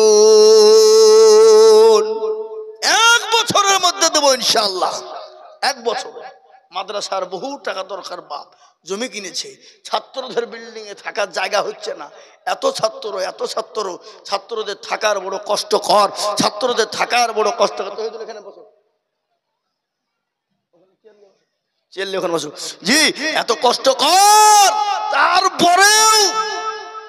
1 বছরের মধ্যে দেবো ইনশাআল্লাহ। 1 বছর। মাদ্রাসার বহু টাকা দরকার বাপ, জমি কিনেছে, ছাত্রদের বিল্ডিং এ থাকার জায়গা হচ্ছে না, এত ছাত্র, ছাত্রদের থাকার বড় কষ্টকর, ছাত্রদের থাকার বড় কষ্টকর। এখানে বসো, জি, এত কষ্টকর, তারপরেও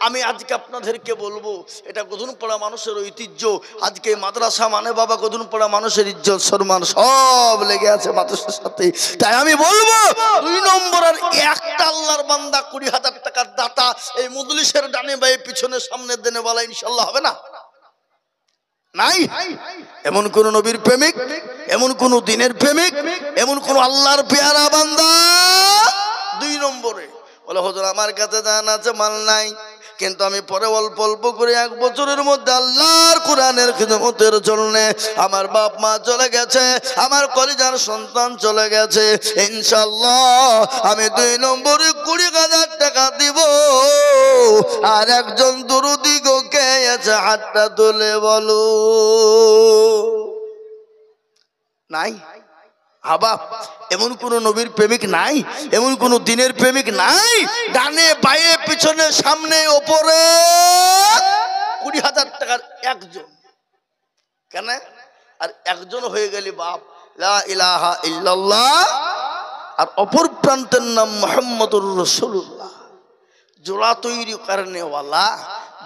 আমি আজকে আপনাদেরকে বলবো, এটা গধুনপাড়া মানুষের ঐতিহ্য। আজকে মাদ্রাসা মানে বাবা গধুনপাড়া মানুষের ইজ্জত সম্মান সব লেগে আছে মাদ্রাসার সাথে। তাই আমি বলবো 2 নম্বর আর একটা আল্লাহর বান্দা 20,000 টাকার দাতা এই মজলিসের ডানে বায়ে পিছনে সামনে দেনে বলা ইনশাআল্লাহ হবে না? নাই। এমন কোন নবীর প্রেমিক, এমন কোন দিনের প্রেমিক, এমন কোন আল্লাহর পেয়ারা বান্দা 2 নম্বরে বলে হুজুর আমার কাছে জান আছে, মাল নাই, কিন্তু আমি পরে অল্প অল্প করে 1 বছরের মধ্যে আল্লাহর কোরআনের খিদমতের জন্য আমার বাপ মা চলে গেছে, আমার কলিজার সন্তান চলে গেছে, ইনশাআল্লাহ আমি 2 নম্বরে 20,000 টাকা দিব। আর একজন দুরুদি গো কে আছে, হাতটা তুলে বলো। নাই? হাবাব এমন কোন নবীর প্রেমিক নাই, এমন কোন দিনের প্রেমিক নাই, ডানে বায়ে পিছনে সামনে ওপরে 20,000 টাকার একজন। কেন? আর একজন হয়ে গেলি বাপ লা ইলাহা ইল্লাল্লাহ, আর অপর প্রান্তের নাম মুহাম্মদুর রাসূলুল্লাহ। জোড়া তৈরি করনেওয়ালা,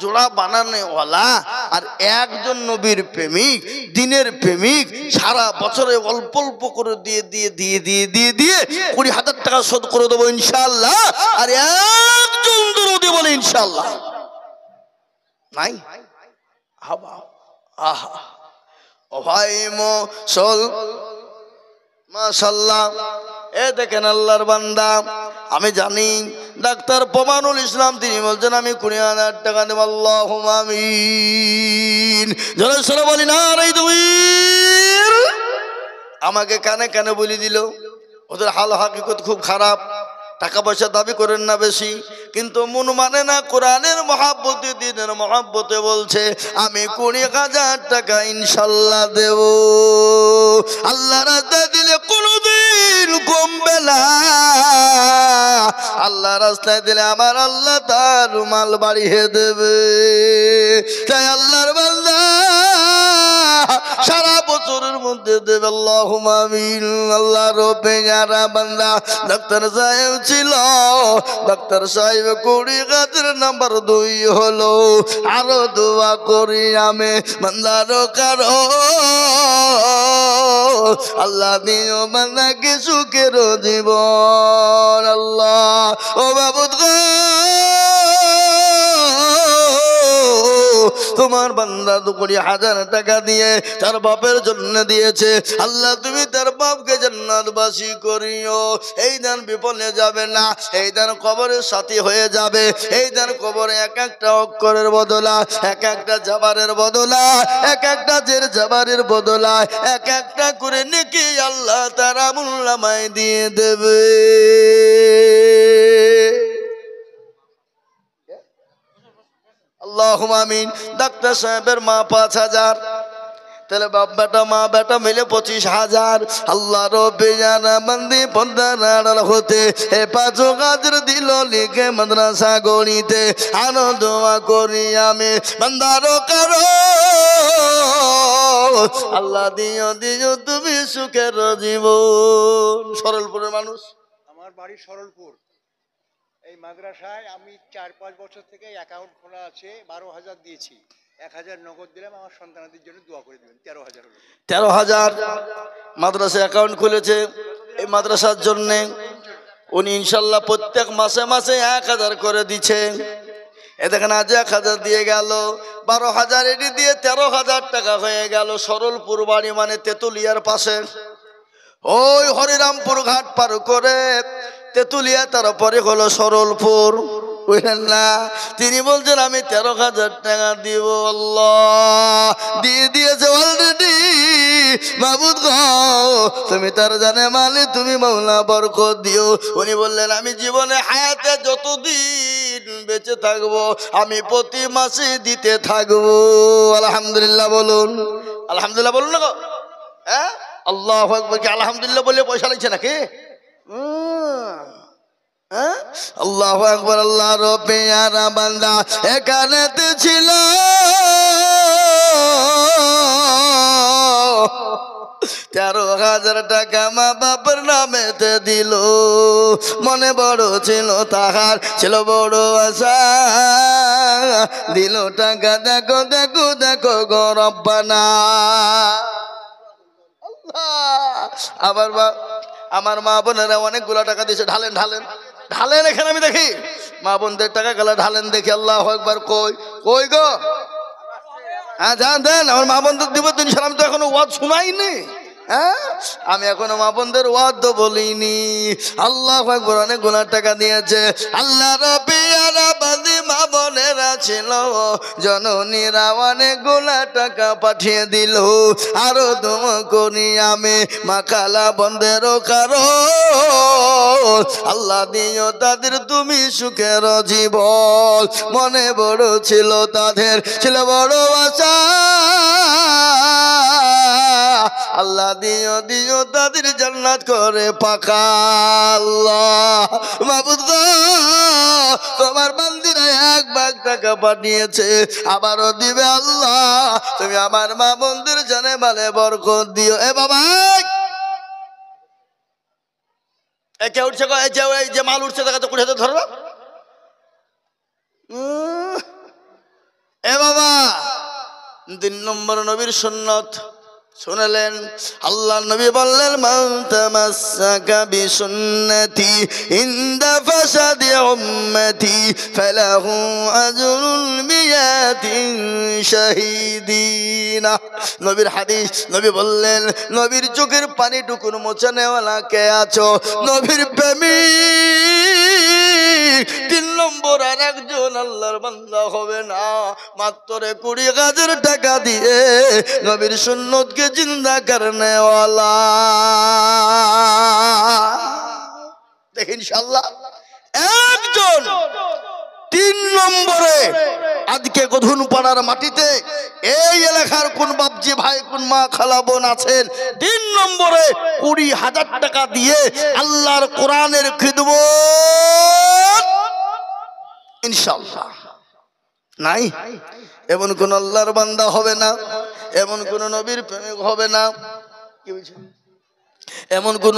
জোড়া বানানেওয়ালা আর একজন নবীর প্রেমিক, দিনের প্রেমিক, সারা বছরে অল্প অল্প করে দিয়ে দিয়ে দিয়ে দিয়ে দিয়ে দিয়ে 20,000 টাকা শোধ করে দেবো ইনশাআল্লাহ। আর একজন দরুদি বলে ইনশাআল্লাহ নাই? আহা আহা ও ভাই মুসল মাশাআল্লাহ। এ দেখেন আল্লাহর বান্দা, আমি জানি ডাক্তার প্রমাণুল ইসলাম তিনি বলছেন আমি 20,000 টাকা দেব। আল্লাহুম্মা আমিন। জোরে সরে বলি না রে তাকবীর। আমাকে কানে কানে বলি দিল, ওদের হাল হাকিকত খুব খারাপ, টাকা পয়সা দাবি করেন না বেশি, কিন্তু মন মানে না, কোরআনের মহাব্বতে দিনের মহাব্বতে বলছে আমি 20,000 টাকা ইনশাল্লাহ দেব। আল্লাহ রাস্তায় দিলে কোনদিন কমবে না, আল্লাহ রাস্তায় দিলে আমার আল্লাহ তার মাল বাড়িয়ে দেবে। তাই আল্লাহর বান্দা সারা বছরের মধ্যে দেবে। আল্লাহুম্মা আমিন। আল্লাহর পেয়ারা বান্দা ডাক্তার সাহেব ছিল, ডাক্তার সাহেব 20,000 নাম্বার 2 হলো। আরো দোয়া করি আমি বান্দার কারো, আল্লাহ দিও বান্দাকে সুখের জীবন। আল্লাহ ও মাবুদ গো, তোমার বান্দা 20,000 টাকা দিয়ে তার বাপের জন্য দিয়েছে, আল্লাহ তুমি তার বাপকে জান্নাতবাসী করিও। এই দান বিফলে যাবে না, এই দান কবরের সাথী হয়ে যাবে। এই দান কবরে এক একটা অক্ষরের বদলা, এক একটা জাবারের বদলা, এক একটা জের জাবারের বদলা এক একটা করে নেকি আল্লাহ তার আমুল্লামায় দিয়ে দেবে। আল্লাহুম্মা আমিন। ডাক্তার সাহেবের মা 5,000, তাহলে বাপ বেটা মা বেটা মিলে 25,000। আল্লাহ রব্বে জানা বন্দি পন্দার আড়াল হতে এ 5,000 দিল লিখে মাদ্রাসা গড়িতে। আরো দোয়া করি আমি বান্দারো কারো, আল্লাহ দিও দিও তুমি সুখের জীবন। সরলপুরের মানুষ, আমার বাড়ি সরলপুর। এই মাদ্রাসায় আমি 4-5 বছর থেকে অ্যাকাউন্ট খোলা আছে, 12,000 দিয়েছি। 1,000 নগদ দিলাম, আমার সন্তানদের জন্য দোয়া করে দেবেন। 13,000 হলো। 13,000 মাদ্রাসা অ্যাকাউন্ট খুলেছে এই মাদ্রাসার জন্য। উনি ইনশাল্লাহ প্রত্যেক মাসে মাসে 1,000 করে দিচ্ছে। এ দেখেন আজ 1,000 দিয়ে গেল, 12,000 এটি দিয়ে 13,000 টাকা হয়ে গেল। সরলপুর বাড়ি মানে তেতুলিয়ার পাশে, ওই হরিরামপুর ঘাট পার করে তেতুলিয়া, তারপরে হলো সরলপুর, বুঝলেন না? তিনি বলছেন আমি 13,000 টাকা দিব। আল্লাহ দিয়ে দিয়েছে অলরেডি। মাবুদ গো তুমি তার জানে মালি, তুমি মাওলা বরকত দিও। উনি বললেন আমি জীবনে হায়াতে যতদিন বেঁচে থাকবো আমি প্রতি মাসে দিতে থাকবো। আলহামদুলিল্লাহ বলুন, আলহামদুলিল্লাহ বলুন না গো। হ্যাঁ আল্লাহু আকবার। কি আলহামদুলিল্লাহ বলে পয়সা লাগছে নাকি? হ্যাঁ, আল্লাহু আকবার। আল্লাহর পেয়ারা বান্দা এখানেতে ছিল, 13,000 টাকা মা বাবার নামেতে দিল। মনে বড় ছিল তাহার, ছিল বড় আশা, দিল টাকা। দেখো দেখো দেখো গো রব্বানা। আবার আমার মা বোনেরা অনেকগুলো টাকা দিয়েছে। ঢালেন ঢালেন ঢালেন, এখানে আমি দেখি মা বোনদের টাকা গেলা ঢালেন দেখি। আল্লাহু আকবার। কই কই গো? হ্যাঁ যান দেন, আমার মা বোনদের দিব তো ইনশাআল্লাহ। আমি তো এখনো ওয়াজ শুনাইনি। হ্যাঁ, আমি এখনো মা বোনদের ওয়াজ তো বলিনি। আল্লাহু আকবার। অনেক গুনার টাকা দিয়েছে। আল্লাহ রবিয়ারা বাদি মা বোনেরা ছিল, জননীরা অনেক গুলা টাকা পাঠিয়ে দিল। আরো দম করি আমি মা খালা বন্ধেরও কারো, আল্লাহ দিও তাদের তুমি সুখের জীবন। মনে বড় ছিল তাদের, ছিল বড় আশা, আল্লাহ দিও দিও তাদের জান্নাত করে পাকা। আল্লাহ মাবুদ গো, তোমার বান্দিরা 1 ভাগ টাকা পাঠিয়েছে, আবারও দিবে। আল্লাহ তুমি আমার মা বোনদের জানে মালে বরকত দিও। এ বাবা, কে উঠছে? এই যে মাল উঠছে দেখা তো কুড়ি হাতে ধরো। এ বাবা, 3 নম্বর নবীর সুন্নত শুনলেন। আল্লাহ নবী বললেন, মান তামাসসাকা বিসুন্নতি ইনদা ফাসাদি উম্মতি ফালাহু আজরুল মিয়াতিন শাহীদিনা। নবীর হাদিস, নবী বললেন, নবীর চোখের পানি টুকুর মোছানেওয়ালা কে আছো? নবীর প্রেমিক। 3 নম্বর আর একজন আল্লাহর বান্দা হবে না, মাত্র 20,000 টাকা দিয়ে নবীর সুন্নতকে জিন্দা করনে ওয়ালা। দেখেন ইনশাআল্লাহ একজন। 3 নম্বরে আজকে গধুনপাড়ার মাটিতে এই এলাকার কোন বাপজি ভাই, কোন মা খালা বোন আছেন, 3 নম্বরে 20,000 টাকা দিয়ে আল্লাহর কোরআনের খিদমত ইনশাআল্লাহ নাই? এমন কোন আল্লাহর বান্দা হবে না, এমন কোন নবীর প্রেমিক হবে না, কি বলছে, এমন কোন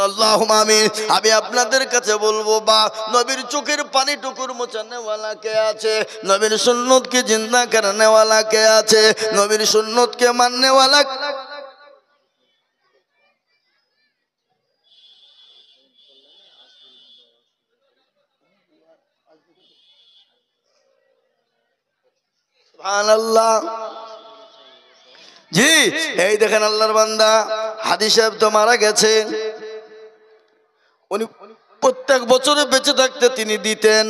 আল্লাহুম্মা আমিন। আমি আপনাদের কাছে বলবো, বা নবীর চোখের পানি টুকুর মোছানেওয়ালা কে আছে? নবীর সুন্নতকে জিন্দা করনেওয়ালা কে আছে? নবীর সুন্নতকে মাননেওয়ালা। সুবহানাল্লাহ। জি, এই দেখেন আল্লাহর বান্দা হাদি সাহেব তো মারা গেছে। উনি প্রত্যেক বছরে বেঁচে থাকতে তিনি দিতেন,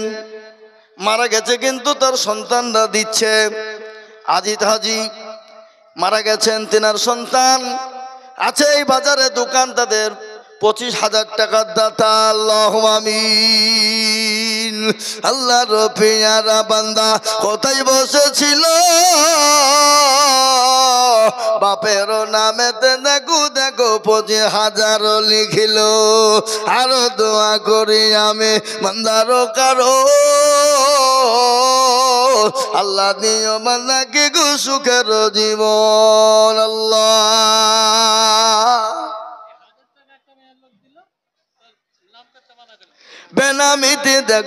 মারা গেছে কিন্তু তার সন্তানরা দিচ্ছে। আজিত হাজি মারা গেছেন, তেনার সন্তান আছে এই বাজারে দোকান, তাদের 25,000 টাকার দাতা। আল্লাহুম্মা আমিন। আল্লাহর পেয়ারা বান্দা কোথায় বসেছিল, বাপের নামেতে দেখো দেখো 25,000 লিখিল। আরো দোয়া করি আমি বান্দারও কারো, আল্লাহ দিও বান্দাকে গো সুখের জীবন। আল্লাহ বেনামিতে দেখ,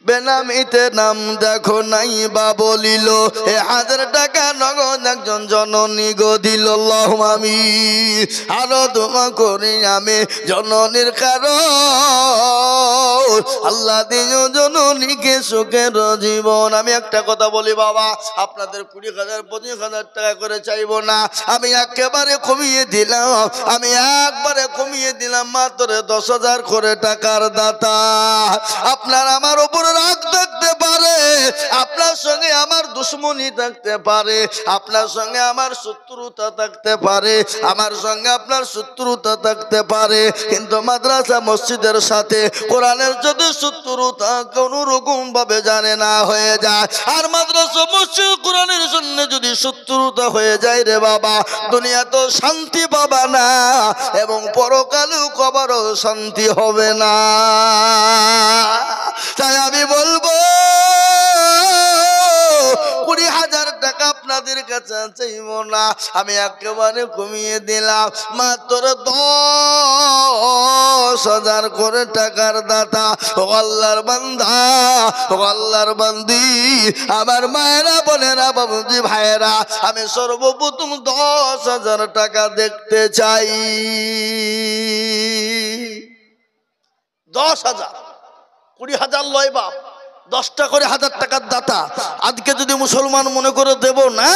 বেনামিতে নাম দেখো নাই বা বলিল, 1,000 টাকা নগদ একজন জননী গো দিল। আল্লাহুম্মা আমিন। আরো দোয়া করি আমি জননীর কারণ, আল্লাহ দিও জননীকে সুখের জীবন। আমি একটা কথা বলি বাবা, আপনাদের 20,000 25,000 টাকা করে চাইবো না, আমি একেবারে কমিয়ে দিলাম, আমি একবারে কমিয়ে দিলাম, মাত্র 10,000 করে টাকার দাতা। আপনার আমার উপরে রাগ থাকতে পারে, আপনার সঙ্গে আমার দুশ্মনী থাকতে পারে, আপনার সঙ্গে আমার শত্রুতা থাকতে পারে, আমার সঙ্গে আপনার শত্রুতা থাকতে পারে, কিন্তু মাদ্রাসা মসজিদের সাথে কোরআনের যদি শত্রুতা কোনো রকম ভাবে জানে না হয়ে যায়, আর মাদ্রাসা মসজিদ কোরআনের জন্য যদি শত্রুতা হয়ে যায় রে বাবা, দুনিয়া তো শান্তি পাবা না এবং পরকালেও কবরও শান্তি হবে না। তাই আমি বলবো 20,000 টাকা আপনাদের কাছে চাইব না, আমি একেবারে কমিয়ে দিলাম, মাত্র 10,000 করে টাকার দাতা। ও আল্লাহর বান্দা, ও আল্লাহর বান্দি, আমার মায়েরা বোনেরা বাবুজি ভাইয়েরা, আমি সর্বপ্রথম 10,000 টাকা দেখতে চাই। 10,000, 20,000 লয় বাপ, 10টা করে 1,000 টাকার দাতা। আজকে যদি মুসলমান মনে করে দেব না,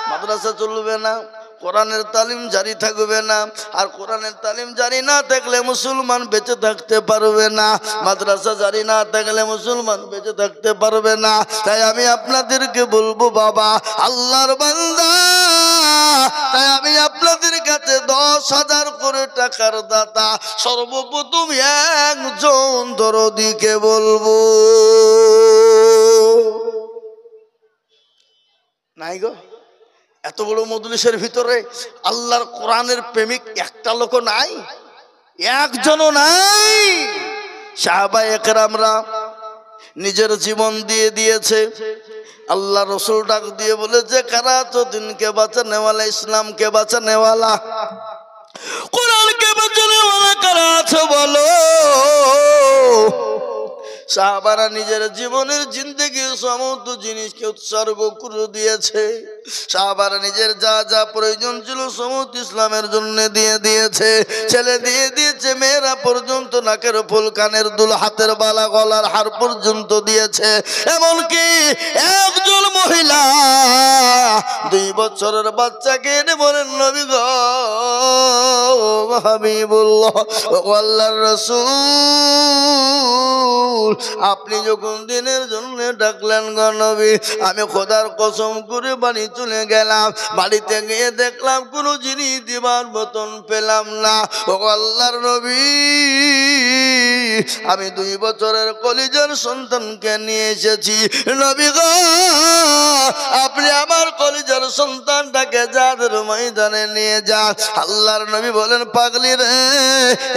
মাদ্রাসা চলবে না, কোরআনের তালিম জারি থাকবে না, আর কোরআনের তালিম জারি না থাকলে মুসলমান বেঁচে থাকতে পারবে না, মাদ্রাসা জারি না থাকলে মুসলমান বেঁচে থাকতে পারবে না। তাই আমি আপনাদেরকে বলবো বাবা, আল্লাহর বান্দা, তাই আমি আপনাদের কাছে 10,000 করে টাকার দাতা সর্বপ্রথম একজন দরদিকে বলবো। নাই গো, এত বড় মজলিসের ভিতরে আল্লাহর কোরআনের প্রেমিক একটা লোক নাই, একজনও নাই। সাহাবায়ে কেরামরা নিজের জীবন দিয়ে দিয়েছে। আল্লাহ রসুল ডাক দিয়ে বলেছে, কারা তো দিনকে বাঁচানেওয়ালা, ইসলামকে বাঁচানেওয়ালা, কোরআনকে বাঁচানেওয়ালা কারা আছে বলো। সাহাবারা নিজের জীবনের জিন্দেগি সমস্ত জিনিসকে উৎসর্গ করে দিয়েছে। সাহাবারা নিজের যা যা প্রয়োজন ছিল সমস্ত ইসলামের জন্য দিয়ে দিয়েছে। ছেলে দিয়ে দিয়েছে, মেয়েরা পর্যন্ত নাকের ফুল, কানের দুল, হাতের বালা, গলার হার পর্যন্ত দিয়েছে। এমনকি একজন মহিলা 2 বছরের বাচ্চাকে এনে বলেন, নবী গো, হাবিবুল্লাহ, আল্লাহর রাসূল, আপনি যখন দিনের জন্য ডাকলেন গো নবী, আমি খোদার কসম করে বাড়ি চলে গেলাম, বাড়িতে গিয়ে দেখলাম কোনো জিনিস দিবার মতন পেলাম না। ও আল্লাহর নবী, আমি 2 বছরের কলিজার সন্তানকে নিয়ে এসেছি, নবী গো, আপনি আমার কলিজার সন্তানটাকে জাদের ময়দানে নিয়ে যান। আল্লাহর নবী বলেন, পাগলি রে,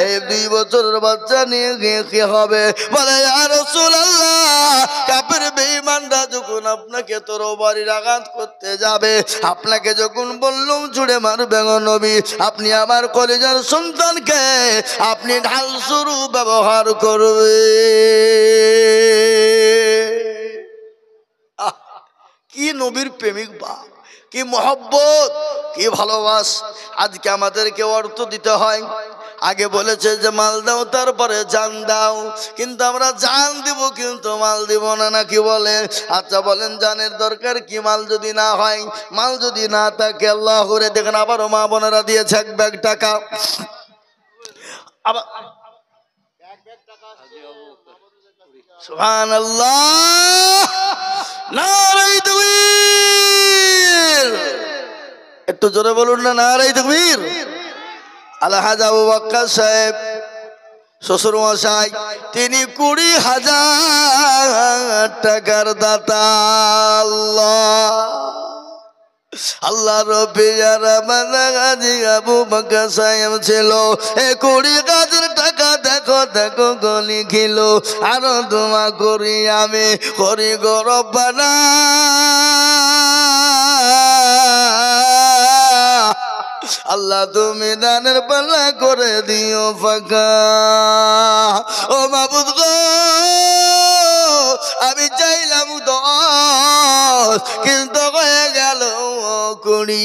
এই 2 বছরের বাচ্চা নিয়ে গিয়ে কি হবে? বলে, ইয়া রাসূলুল্লাহ, কাফের বেঈমানরা যখন আপনাকে তরবারির আঘাত করতে যাবে, আপনাকে যখন বললাম ছুড়ে মারবে গো নবী, আপনি আমার কলিজার সন্তানকে আপনি ঢাল শুরু ব্যবহার করবে। কি নবীর প্রেমিক বাপ, কি মহব্বত, কি ভালোবাস। আজকে আমাদেরকে অর্থ দিতে হয়। আগে বলেছে যে মাল দাও তারপরে জান দাও, কিন্তু আমরা জান দিব কিন্তু মাল দিব না, নাকি বলে? আচ্ছা বলেন, জানের দরকার কি মাল যদি না হয়? মাল যদি না থাকে, আল্লাহ করে দেখেন, আবারও মা বোনেরা দিয়েছে 1 ব্যাগ টাকা, আবার সুবহানাল্লাহ, নারায়ে তাকবীর, একটু জোরে বলুন না, নারায়ে তাকবীর। আলহাজ আবু বক্কর সাহেব শ্বশুর মশাই, তিনি 20,000 টাকার দাতা। আল্লাহ রব্বির মানাগাজি আবু বক্কর সাহেব ছিল, এই 20,000 টাকা দেখো দেখো গলি খিল, আরো দোয়া করি আমি, করি গো রব্বানা, আল্লাহ তুমি দানের পাল্লা করে দিও ফাঁকা। ও মাবুদ গো, আমি চাইলাম 10, কিন্তু হয়ে গেল 20।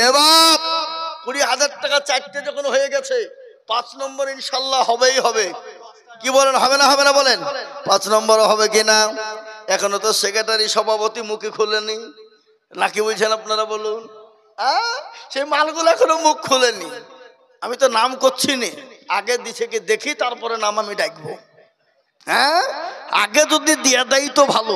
এবার 20,000 টাকা 4টে যখন হয়ে গেছে, 5 নম্বর ইনশাল্লাহ হবেই হবে। কি বলেন, হবে না হবে না বলেন? 5 নম্বর হবে কিনা? এখনো তো সেক্রেটারি সভাপতি মুখে খুলেনি, নাকি বলছেন আপনারা বলুন? সেই মালগুলো এখনো মুখ খুলেনি। আমি তো নাম করছি নি, আগে দিছে কি দেখি, তারপরে নাম আমি ডাকবো। হ্যাঁ, আগে যদি দিয়ে দেয় তো ভালো।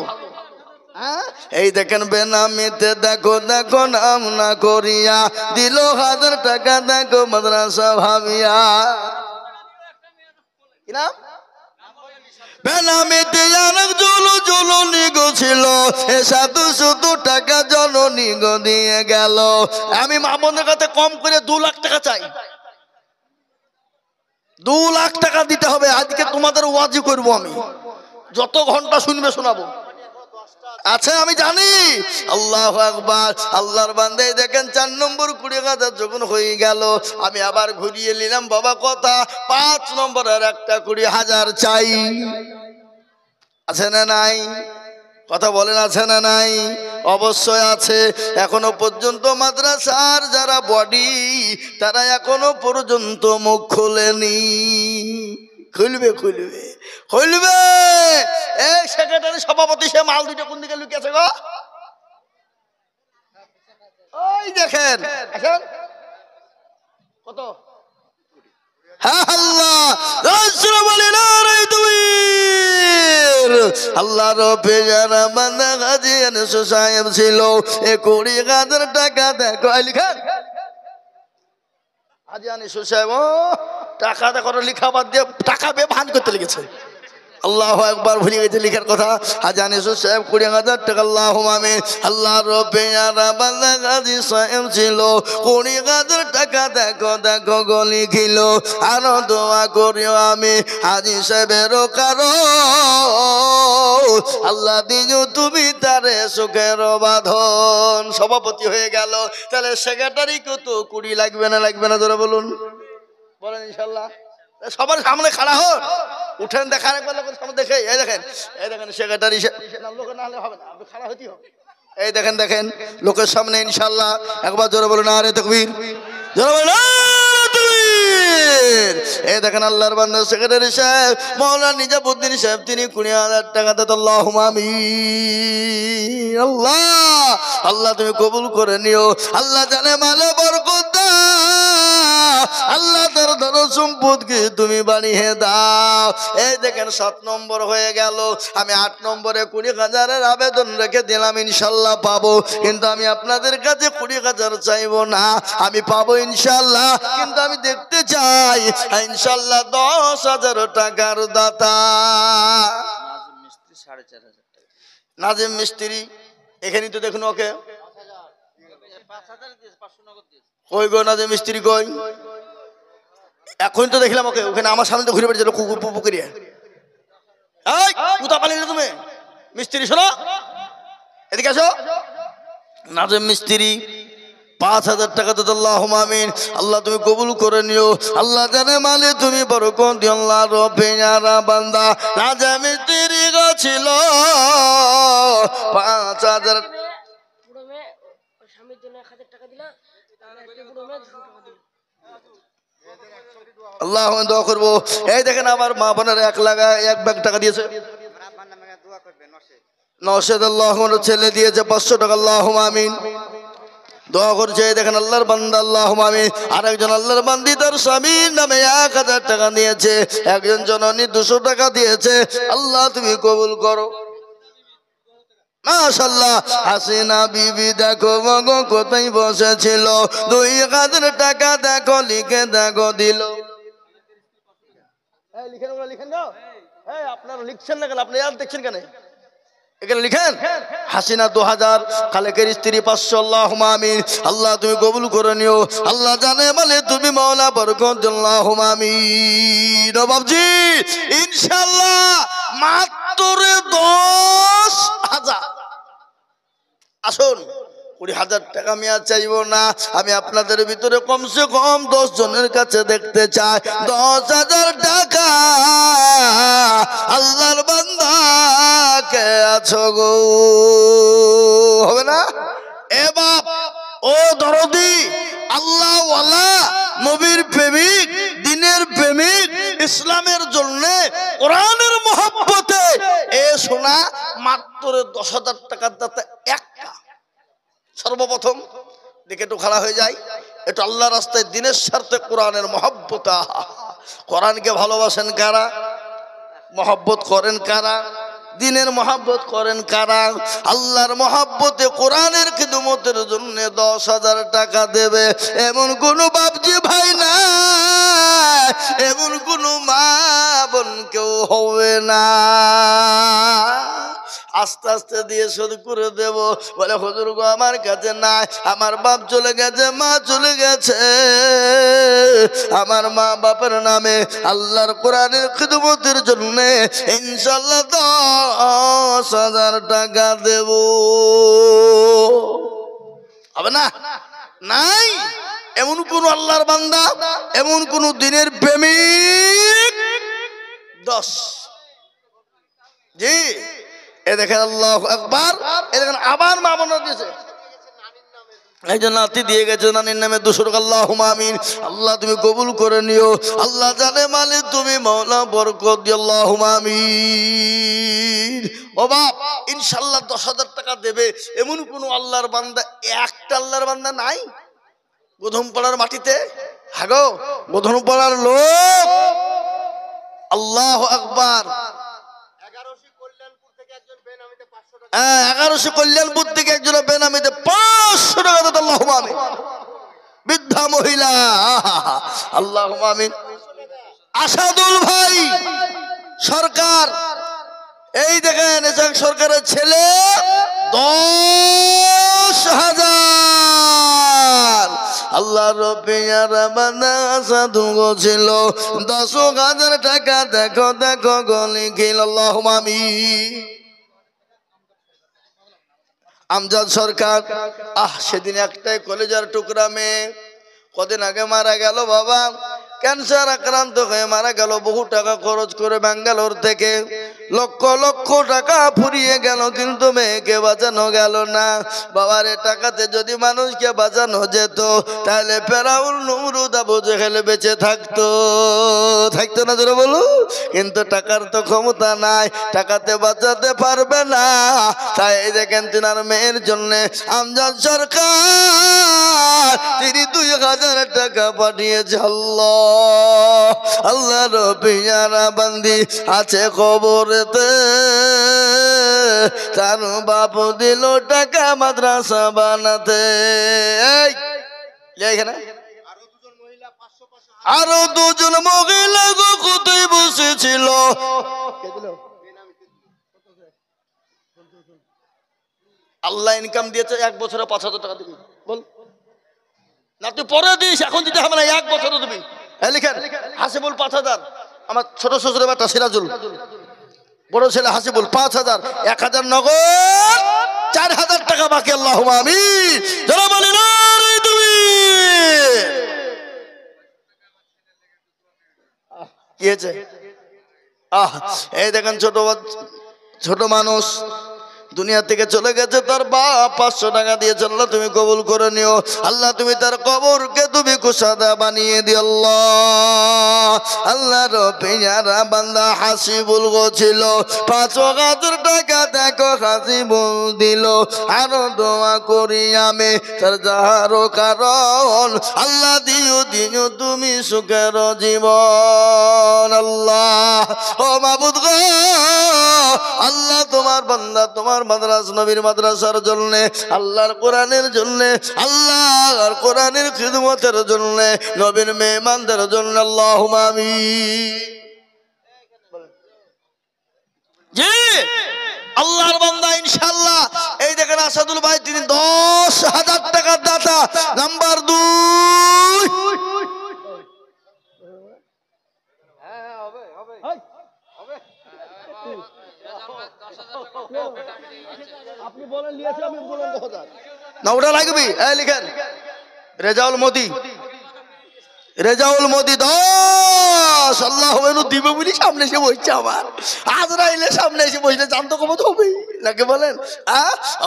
এই দেখেন বেনামিতে দেখো দেখো নাম না করিয়া দিল 1000 টাকা, দেখো মাদ্রাসা ভাবিয়া। কি নাম? বেনামিতে অনেক জননী গো ছিল, এ 700 টাকা জননী গো দিয়ে গেল। আমি মামুনের কাছে কম করে 2 লাখ টাকা চাই। 2 লাখ টাকা দিতে হবে। আজকে তোমাদের ওয়াজি করবো, আমি যত ঘন্টা শুনবে শোনাবো। আচ্ছা, আমি জানি। আল্লাহু আকবার। আল্লাহর বান্দা দেখেন 4 নম্বর 20,000 যখন হয়ে গেল, আমি আবার ঘুরিয়ে নিলাম বাবা কথা 5 নম্বরের একটা 20,000 চাই। আছে না নাই? কথা বলেন, আছে না নাই? অবশ্যই আছে। এখনো পর্যন্ত মাদ্রাসার যারা বডি, তারা এখনো পর্যন্ত মুখ খোলেনি। খুলবে খুলবে খুলবে। এই সেক্রেটারি সভাপতি, সে মাল দুটো কোন দিকে লুকিয়েছে গো? ওই দেখেন। কত? হ্যাঁ আল্লাহ, আল্লাহ রবে যারা বান্দা গাজী আনিস সাহেব ছিল, 20,000 টাকা দেখো লিখেন। হাজী আনিস সাহেব টাকা দেখো লিখা বাদ দিয়ে টাকা ভান করতে লেগেছে। আল্লাহু আকবার, ভুলে গেছে লিখার কথা। হাজী আনিস সাহেব 20,000 টাকা। আল্লাহুম্মা আমিন। আল্লাহ রব্বে যারা বান্দা গাজী সাহেব ছিল, 20,000 টাকা দেখো দেখো গো লিখিল। আর দোয়া করিও আমি হাজী সাহেবের কারো, আল্লাহ দিও তুমি তারে সুখের বাঁধন। সভাপতি হয়ে গেল, তাহলে সেক্রেটারি কত 20 লাগবে না লাগবে না? ধরে বলুন, বলেন ইনশাল্লাহ। সবার সামনে খাড়া হোক, উঠেন দেখান একবার লোকের সামনে দেখে। এই দেখেন, এই দেখেন সেক্রেটারি, লোকের না হলে হবে না, আপনি খাড়া হইতে হবে। এই দেখেন দেখেন লোকের সামনে ইনশাল্লাহ। একবার জোরে বলুন আরে তাকবীর, জোরে বলুন নারে তাকবীর। এই দেখেন আল্লাহর বান্দা সেক্রেটারি সাহেব মাওলানা নিজামুদ্দিন সাহেব, তিনি 20,000 টাকা দেন। আল্লাহুম্মা আমিন। আল্লাহ আল্লাহ তুমি কবুল করে নিও। আল্লাহ জানে মালে বরকত দাও, আল্লাহ তার ধন সম্পদকে তুমি বাড়িয়ে দাও। এই দেখেন 7 নম্বর হয়ে গেল। আমি 8 নম্বরে 20,000-এর আবেদন রেখে দিলাম, ইনশাল্লাহ পাবো। কিন্তু আমি আপনাদের কাছে 20,000 চাইবো না, আমি পাবো ইনশাল্লাহ। কিন্তু আমি দেখতে চাই ইনশাল্লাহ 10,000 টাকার দাতা। নাজিম মিস্ত্রি এখানে তো দেখুন, ওকে কই গো নাজিম মিস্ত্রি কই? এখন তো দেখলাম ওকে, ওখানে আমার সামনে তো ঘুরে বেড়েছিল পুকুরিয়া। এই কোথা পালিলে তুমি? মিস্ত্রি শোনো, এদিকে আসো। নাজিম মিস্ত্রি 5,000 টাকা দিতে। আল্লাহুম্মা আমিন। আল্লাহ তুমি কবুল করে নিও। আল্লাহ জানে মালে তুমি বরকত দিও। আল্লাহ রব্বে যারা বান্দা নাজিম মিস্ত্রি গো ছিল 5,000 স্বামীর জন্য 1,000 টাকা দিলা, আল্লাহ দোয়া করবো। এই দেখেন আমার মা বোনের 1 ব্যাগ টাকা দিয়েছে। নওশাদ আল্লাহ ছেলে দিয়েছে 500 টাকা। আল্লাহুম্মা আমিন। দোয়া করছে। এই দেখেন আল্লাহর বান্দা, আল্লাহুম্মা আমিন। আরেকজন আল্লাহর বান্দি তার স্বামীর নামে 1,000 টাকা দিয়েছে। একজন জননী 200 টাকা দিয়েছে। আল্লাহ তুমি কবুল করো। মাশাআল্লাহ। হাসিনা বিবি দেখো মগো কোথায় বসেছিল, 2,000 টাকা দেখো লিখে দেখো দিল। লিখেন লিখেন না, আপনারা লিখছেন না কেন? আপনি আর দেখছেন কেন? এখানে লিখেন হাসিনা 2,000, খালেকের স্ত্রী 500। আল্লাহুম্মা আমিন। আল্লাহ তুমি কবুল করে নিও। আল্লাহ জানে মালে তুমি মাওলা বরকত। আল্লাহুম্মা আমিন। বাবজি ইনশাআল্লাহ মাত্র 10,000। আসুন 20,000 টাকা আমি আর চাইবো না। আমি আপনাদের ভিতরে কমসে কম 10 জনের কাছে দেখতে চাই 10,000 টাকা আল্লাহর বান্দা কে আছো গো? হবে না? এ বাপ ও দরদি, আল্লাহ ওয়ালা, নবীর প্রেমিক, দিনের প্রেমিক, ইসলামের জন্য, কোরআনের মহব্বতে এ শোনা মাত্র 10,000 টাকার দাতা একটা। সর্বপ্রথম দেখে একটু খাড়া হয়ে যায়, একটু আল্লাহ রাস্তায় দিনের স্বার্থে কোরআনের মহব্বত। কোরআনকে ভালোবাসেন কারা? মহব্বত করেন কারা? দিনের মহব্বত করেন কারা? আল্লাহর মহব্বতে কোরআনের খিদমতের জন্য 10,000 টাকা দেবে এমন কোন বাপজি ভাই না, এমন কোন মা বোন কেউ হবে না। আস্তে আস্তে দিয়ে শোধ করে দেব। বলে হুজুর গো আমার কাছে নাই, আমার বাপ চলে গেছে, মা চলে গেছে, আমার মা বাপের নামে আল্লাহর কোরআনের খিদমতের জন্য ইনশাআল্লাহ 10,000 টাকা দেব। হবে না? নাই এমন কোন আল্লাহর বান্দা, এমন কোন দিনের প্রেমিক 10। জি এ দেখেন আল্লাহু আকবার, এ দেখেন আবার মা বোনরা দিয়েছে, এই যে নাতি দিয়ে গেছে নানির নামে 200 টাকা। আল্লাহুম্মা আমিন। আল্লাহ তুমি কবুল করে নিও, আল্লাহ জানে মালিক তুমি মাওলা বরকত দিও, আল্লাহুম্মা আমিন। ও বাপ ইনশাআল্লাহ 10,000 টাকা দেবে এমন কোন আল্লাহর বান্দা, একটা আল্লাহর বান্দা নাই গোধনপাড়ার মাটিতে? হাগো গোধনপাড়ার লোক, আল্লাহু আকবার। 1100 কল্যাণপুর থেকে একজন বেনামিতে 500 টাকা দিত, আল্লাহুম্মা আমিন। বৃদ্ধা মহিলা, আল্লাহুম্মা আমিন। আসাদুল ভাই সরকার, এই দেখেন সরকারের ছেলে 10,000। আল্লাহ রব্বিয়ার বান্দা আসাদুল গো ছিল 10,000 টাকা। দেখো দেখো গলি খিল, আল্লাহুম্মা আমিন। আমজাদ সরকার, সেদিন একটাই কলেজার টুকরা মেয়ে, কদিন আগে মারা গেল বাবা, ক্যান্সার আক্রান্ত হয়ে মারা গেল। বহু টাকা খরচ করে ব্যাঙ্গালোর থেকে লক্ষ লক্ষ টাকা ফুরিয়ে গেল, কিন্তু মেয়েকে বাঁচানো গেল না। বাবার এ টাকাতে যদি মানুষকে বাঁচানো যেত তাহলে ফেরাউন নমরুদ আবু জেহেল বেঁচে থাকতো, থাকতো না জোরে বলো? কিন্তু টাকার তো ক্ষমতা নাই, টাকাতে বাঁচাতে পারবে না। তাই দেখেন তিনার মেয়ের জন্য আমজাদ সরকার তিনি 2,000 টাকা পাঠিয়েছে। আল্লাহ রবিয়ারা বান্দি আছে কবরেতে, তার বাপ দিল টাকা মাদ্রাসা বানাতে। এখানে আরো 2জন মহিলা কোথায় বসেছিল? আল্লাহ ইনকাম দিয়েছে 1 বছরে 5,000 টাকা দিবি, বল না তুই পরে দিস, এখন দিতে হবে না, 1 বছরে দিবি। লিখেন হাসিবুল 5,000, আমার ছোট শ্বশুরের বাটা সিরাজুল, বড় ছেলে হাসিবুল 5,000, 1,000 নগদ, 4,000 টাকা বাকি। আল্লাহুম্মা আমিন। যারা বলি না তুমি কি হয়েছে? এই দেখেন ছোট মানুষ দুনিয়া থেকে চলে গেছে, তার বাপ 500 টাকা দিয়েছে। আল্লাহ তুমি কবুল করে নিও, আল্লাহ তুমি তার কবরকে তুমি কুশাদা বানিয়ে দিও। আল্লাহ রবিয়ারা বান্দা হাসিবুল গো ছিল 5,000 টাকা। দেখো হাসিবুল দিল, আরো দোয়া করি আমি তার যাহারও কারণ, আল্লাহ দিও দিও তুমি সুখের জীবন। আল্লাহ ও মাবুদ গো, আল্লাহ তোমার বান্দা তোমার মাদ্রাস নবীর মাদ্রাসার জন্য, আল্লাহর কোরআনের জন্য, আল্লাহর কোরআনের খিদমতের জন্য, নবীর মেহমানদের জন্য, আল্লাহুম্মা আমিন। জি আল্লাহর বান্দা ইনশাআল্লাহ। এই দেখেন আসাদুল ভাই তিনি 10,000 টাকার দাতা। নাম্বার 2, আপনি বলেন লিয়েছে, আমি বলেন 10,000 না, ওটা লাগবে। লিখেন রেজাউল মোদি, রেজাউল মোদি 10। আল্লাহ দিবে বলি সামনে এসে বসছে, আমার আজরাইলে সামনে এসে বসলে জানতো কত হবে নাকি বলেন?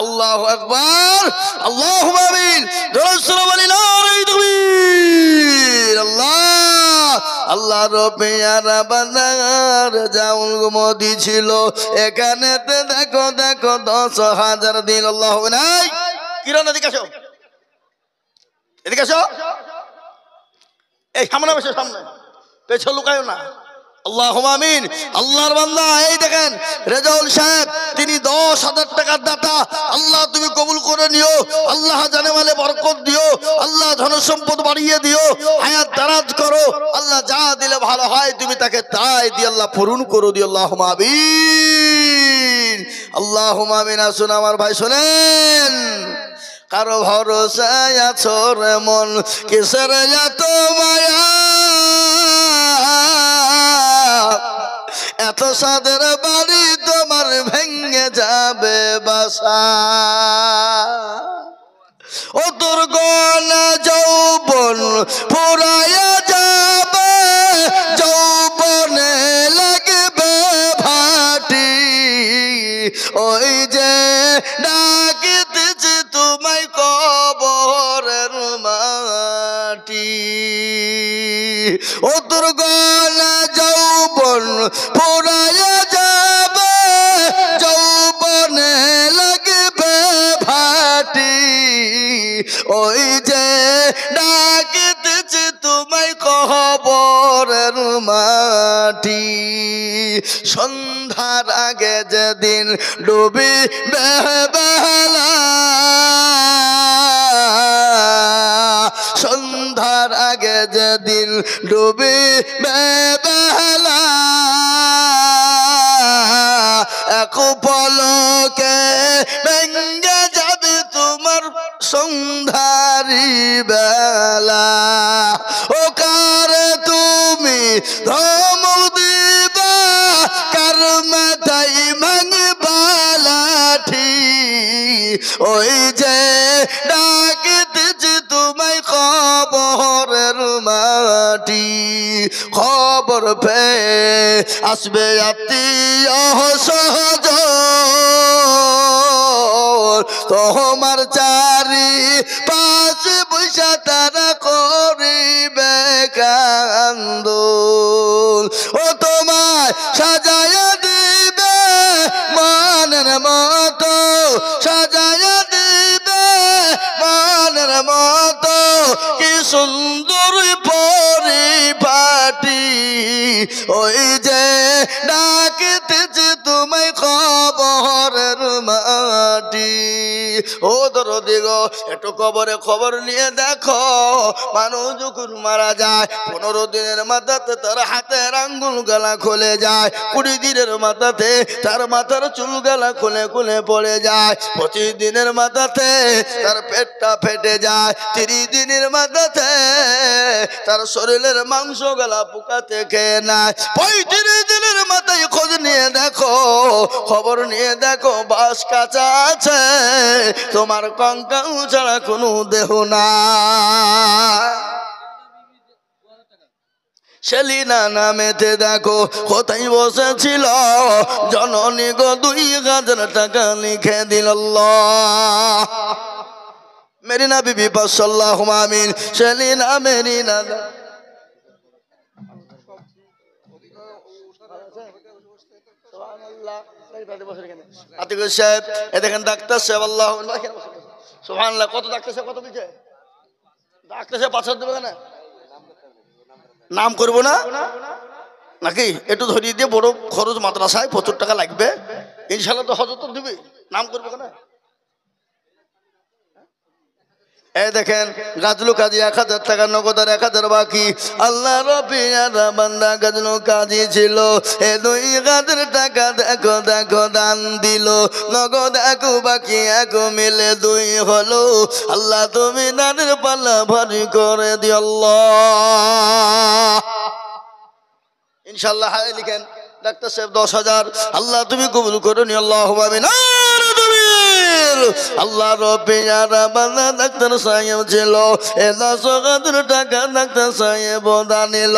আল্লাহু আকবার, আল্লাহুম্মা আমিন। আল্লাহ রবিয়ারা বান্দা রেজাউল মোদি ছিল এখানেতে। দেখো দেখো 10,000 দিন। আল্লাহ নাই কিরণ, এদিকে আসো, এদিকে আসো, এই সামনে বসে, সামনে পেছনে লুকায়ও না, আল্লাহুম্মা আমিন। আল্লাহর বান্দা এই দেখেন রেজাউল সাহেব, তিনি 10,000 টাকার দাতা। আল্লাহ তুমি কবুল করে নিও, আল্লাহ জানে মালে বরকত দিও, আল্লাহ ধন সম্পদ বাড়িয়ে দিও, হায়াত দারাজ করো, আল্লাহ যা দিলে ভালো হয় তুমি তাকে তাই দিয়ে আল্লাহ পূরণ করো দিও। আল্লাহুম্মা আমিন, আল্লাহুম্মা আমিন। আসুন আমার ভাই শোনেন, কারো ভরসায় আছো রে মন, কিসের এত মায়া, এত সাদের বাড়ি তোমার ভেঙে যাবে বাসা, ও তোর গনা যৌবন ফুরায়া যাবে, যৌবনে লাগবে ভাটি, ওই যে ডাকিতেছে তোমায় কবরের মাটি, ও তোর গনা যৌবন ফুরায়া যাবে, যৌবনে লাগবে ভাটি, ওই যে ডাকিতেছে তোমায় কবরের মাটি, সন্ধ্যার আগে যেদিন ডুবিবে বেলা, সন্ধ্যার আগে যেদিন ডুবিবে বেলা, এক পলকে ভেঙে যাবে তোমার সন্ধ্যারি বেলা, ও কার তুমি ধমক দিবা, কার মাথায় ভাঙবা লাঠি, ওই যে ডাকিতেছে তোমায় কবরের মাটি, খবর পেয়ে আসবে আত্মীয় সহজন, তোমার চারি পাশে বৈশা তারা করিবে কান্দন, ও তোমায় সাজায়া দিবে মনের মতো, সাজায়া দিবে মনের মতো, কি সুন্দর পরিপাটি, ওই যে ডাকিতেছে তোমায় কবরের মাটি, ও দরদি গো একটু কবরে খবর নিয়ে দেখো, মানুষ যখন মারা যায় 15 দিনের মাথাতে তার হাতের আঙ্গুল গলা খুলে যায়, 20 দিনের মাথাতে তার মাথার চুল গলা খুলে খুলে পড়ে যায়, 25 দিনের মাথাতে তার পেটটা ফেটে যায়, 30 দিনের মাথাতে তার শরীরের মাংস গলা পোকাতে খেয়ে নেয়, 35 দিনের মাথায় খোঁজ নিয়ে দেখো, খবর নিয়ে দেখো বাস কাঁচা আছে, তোমার কঙ্কাল ছাড়া কোনো দেহ না। সেলিনা নামেতে দেখো কোথায় বসেছিল, জননী গো 2000 টাকা লিখে দিল আল্লাহ, মেরিনা বিবি সাল্লাল্লাহু আমিন। সেলিনা মেরিনা আতিকুর সাহেব, এ দেখেন ডাক্তার সাহেব, আল্লাহ সুবহানাল্লাহ, কত ডাক্তার সাহেব কত দিচ্ছে, ডাক্তার সাহেব 500 দেবে না, নাম করবো না নাকি, একটু ধরিয়ে দিয়ে বড় খরচ মাদ্রাসায় প্রচুর টাকা লাগবে, ইনশাল্লাহ তো হজরত দিবে, নাম করবো না। এই দেখেন গাজলু কাজী 1000 টাকা নগদ আর 1000 বাকি, আল্লাহ রবিয়ারা বান্দা গাজলু কাজী ছিল, এ 2000 টাকা দেখো দেখো দান দিল, নগদ 1 বাকি 1 মিলে 2 হলো, আল্লাহ তুমি দানের পাল্লা ভারী করে দিও আল্লাহ, ইনশাআল্লাহ। হায় লিখেন ডাক্তার সাহেব 10,000, আল্লাহ তুমি কবুল করো নি, আল্লাহুম্মা আমিন। আল্লাহ রবিয়ারা বান্দা ডাক্তার সাহেব ছিল, এ 10,000 টাকা ডাক্তার সাহেব দানিল,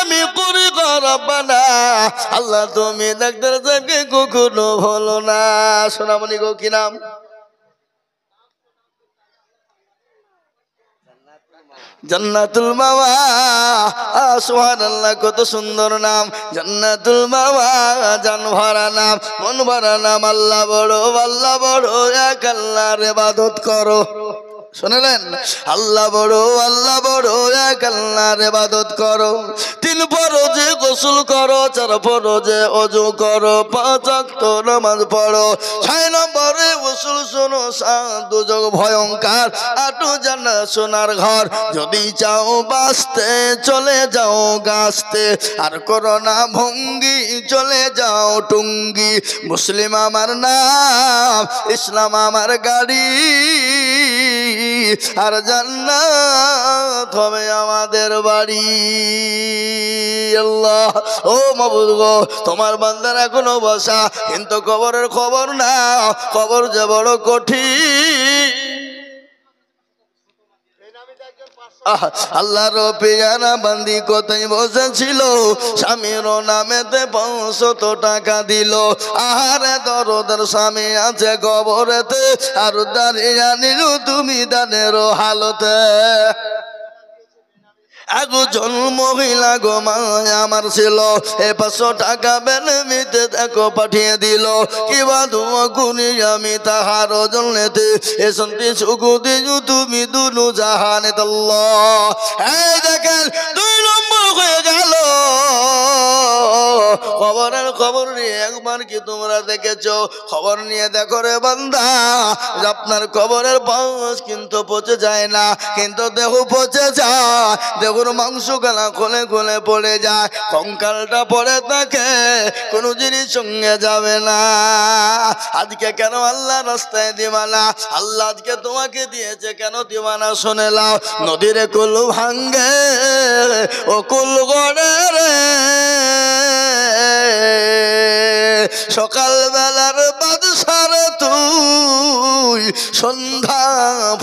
আমি করি রব্বানা, আল্লাহ তুমি ডাক্তার সাহেবকে কখনো ভুলো না। সোনামণি গো কি নাম? জান্নাতুল মাওয়া, সুবহানাল্লাহ, কত সুন্দর নাম জান্নাতুল মাওয়া, জান ভরা নাম, মন ভরা নাম, আল্লাহ বড় এক আল্লাহর ইবাদত করো। শুনলেন? আল্লাহ বড় এক আল্লাহর ইবাদত করো, 3 ফরজে গোসল করো, 4 ফরজে ওযু করো, 5 ওয়াক্ত নামাজ পড়ো, 6 নম্বরে গোসল শোনো, 7 দুজক ভয়ঙ্কর, 8 জান্নাত সোনার ঘর। যদি চাও বাঁচতে চলে যাও গাছতে, আর করোনা ভঙ্গি চলে যাও টুঙ্গি। মুসলিম আমার নাম, ইসলাম আমার গাড়ি, আর জান্নাত হবে আমাদের বাড়ি। আল্লাহ, ও মাবুদ গো, তোমার বান্দার এখনো বসা, কিন্তু কবরের খবর না, কবর যে বড় কঠিন। আল্লাহর পেয়ারা বান্দি কোথায় বসেছিল, স্বামীর নামেতে 500 টাকা দিল। আহারে দরদের স্বামী আছে কবরেতে, আর দাঁড়িয়ে নিল তুমি দানের হালতে। একজন মহিলা গো মায় আমার ছিল, 500 টাকা বেনিমিতে দেখো পাঠিয়ে দিল। কিবা ধুমো গুনি আমি তাহার জন্যতে, এ শান্তি সুখ দিও তুমি দুনু জাহানে আল্লাহ। এই দেখেন 2 নম্বর হয়ে গেল। খবরের খবর নিয়ে একবার কি তোমরা দেখেছো? খবর নিয়ে দেখো রে বান্দা, আপনার খবরের পাঁচ কিন্তু পচে যায় না, কিন্তু দেহ পচে যায়। দেহর মাংস গালা খোলে খোলে পড়ে যায়, কঙ্কালটা পড়ে থাকে, কোনো জিনিস সঙ্গে যাবে না। আজকে কেন আল্লাহ রাস্তায় দিবানা? আল্লাহ আজকে তোমাকে দিয়েছে কেন দিবানা? শুনে লাও, নদীর কুল ভাঙ্গে ও কুল গড়ে রে, সকাল বেলার বাদশার তুই সন্ধ্যা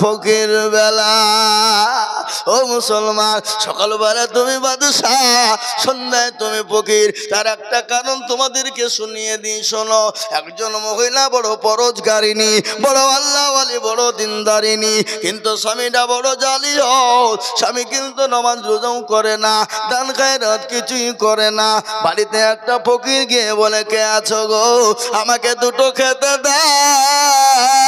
ফকির বেলা। ও মুসলমান, সকালবেলা তুমি বাদশাহ, সন্ধ্যায় তুমি ফকির। তার একটা কারণ তোমাদেরকে শুনিয়ে দিই, শোনো। একজন মহিলা বড় পরোজগারিনী, বড় আল্লাহওয়ালি, বড় দিনদারিনী, কিন্তু স্বামীটা বড় জালিয়াত। স্বামী কিন্তু নামাজ রোজাও করে না, দান খায়রাত কিছুই করে না। বাড়িতে একটা ফকির গিয়ে বলে, কে আছো গো, আমাকে 2টো খেতে দাও,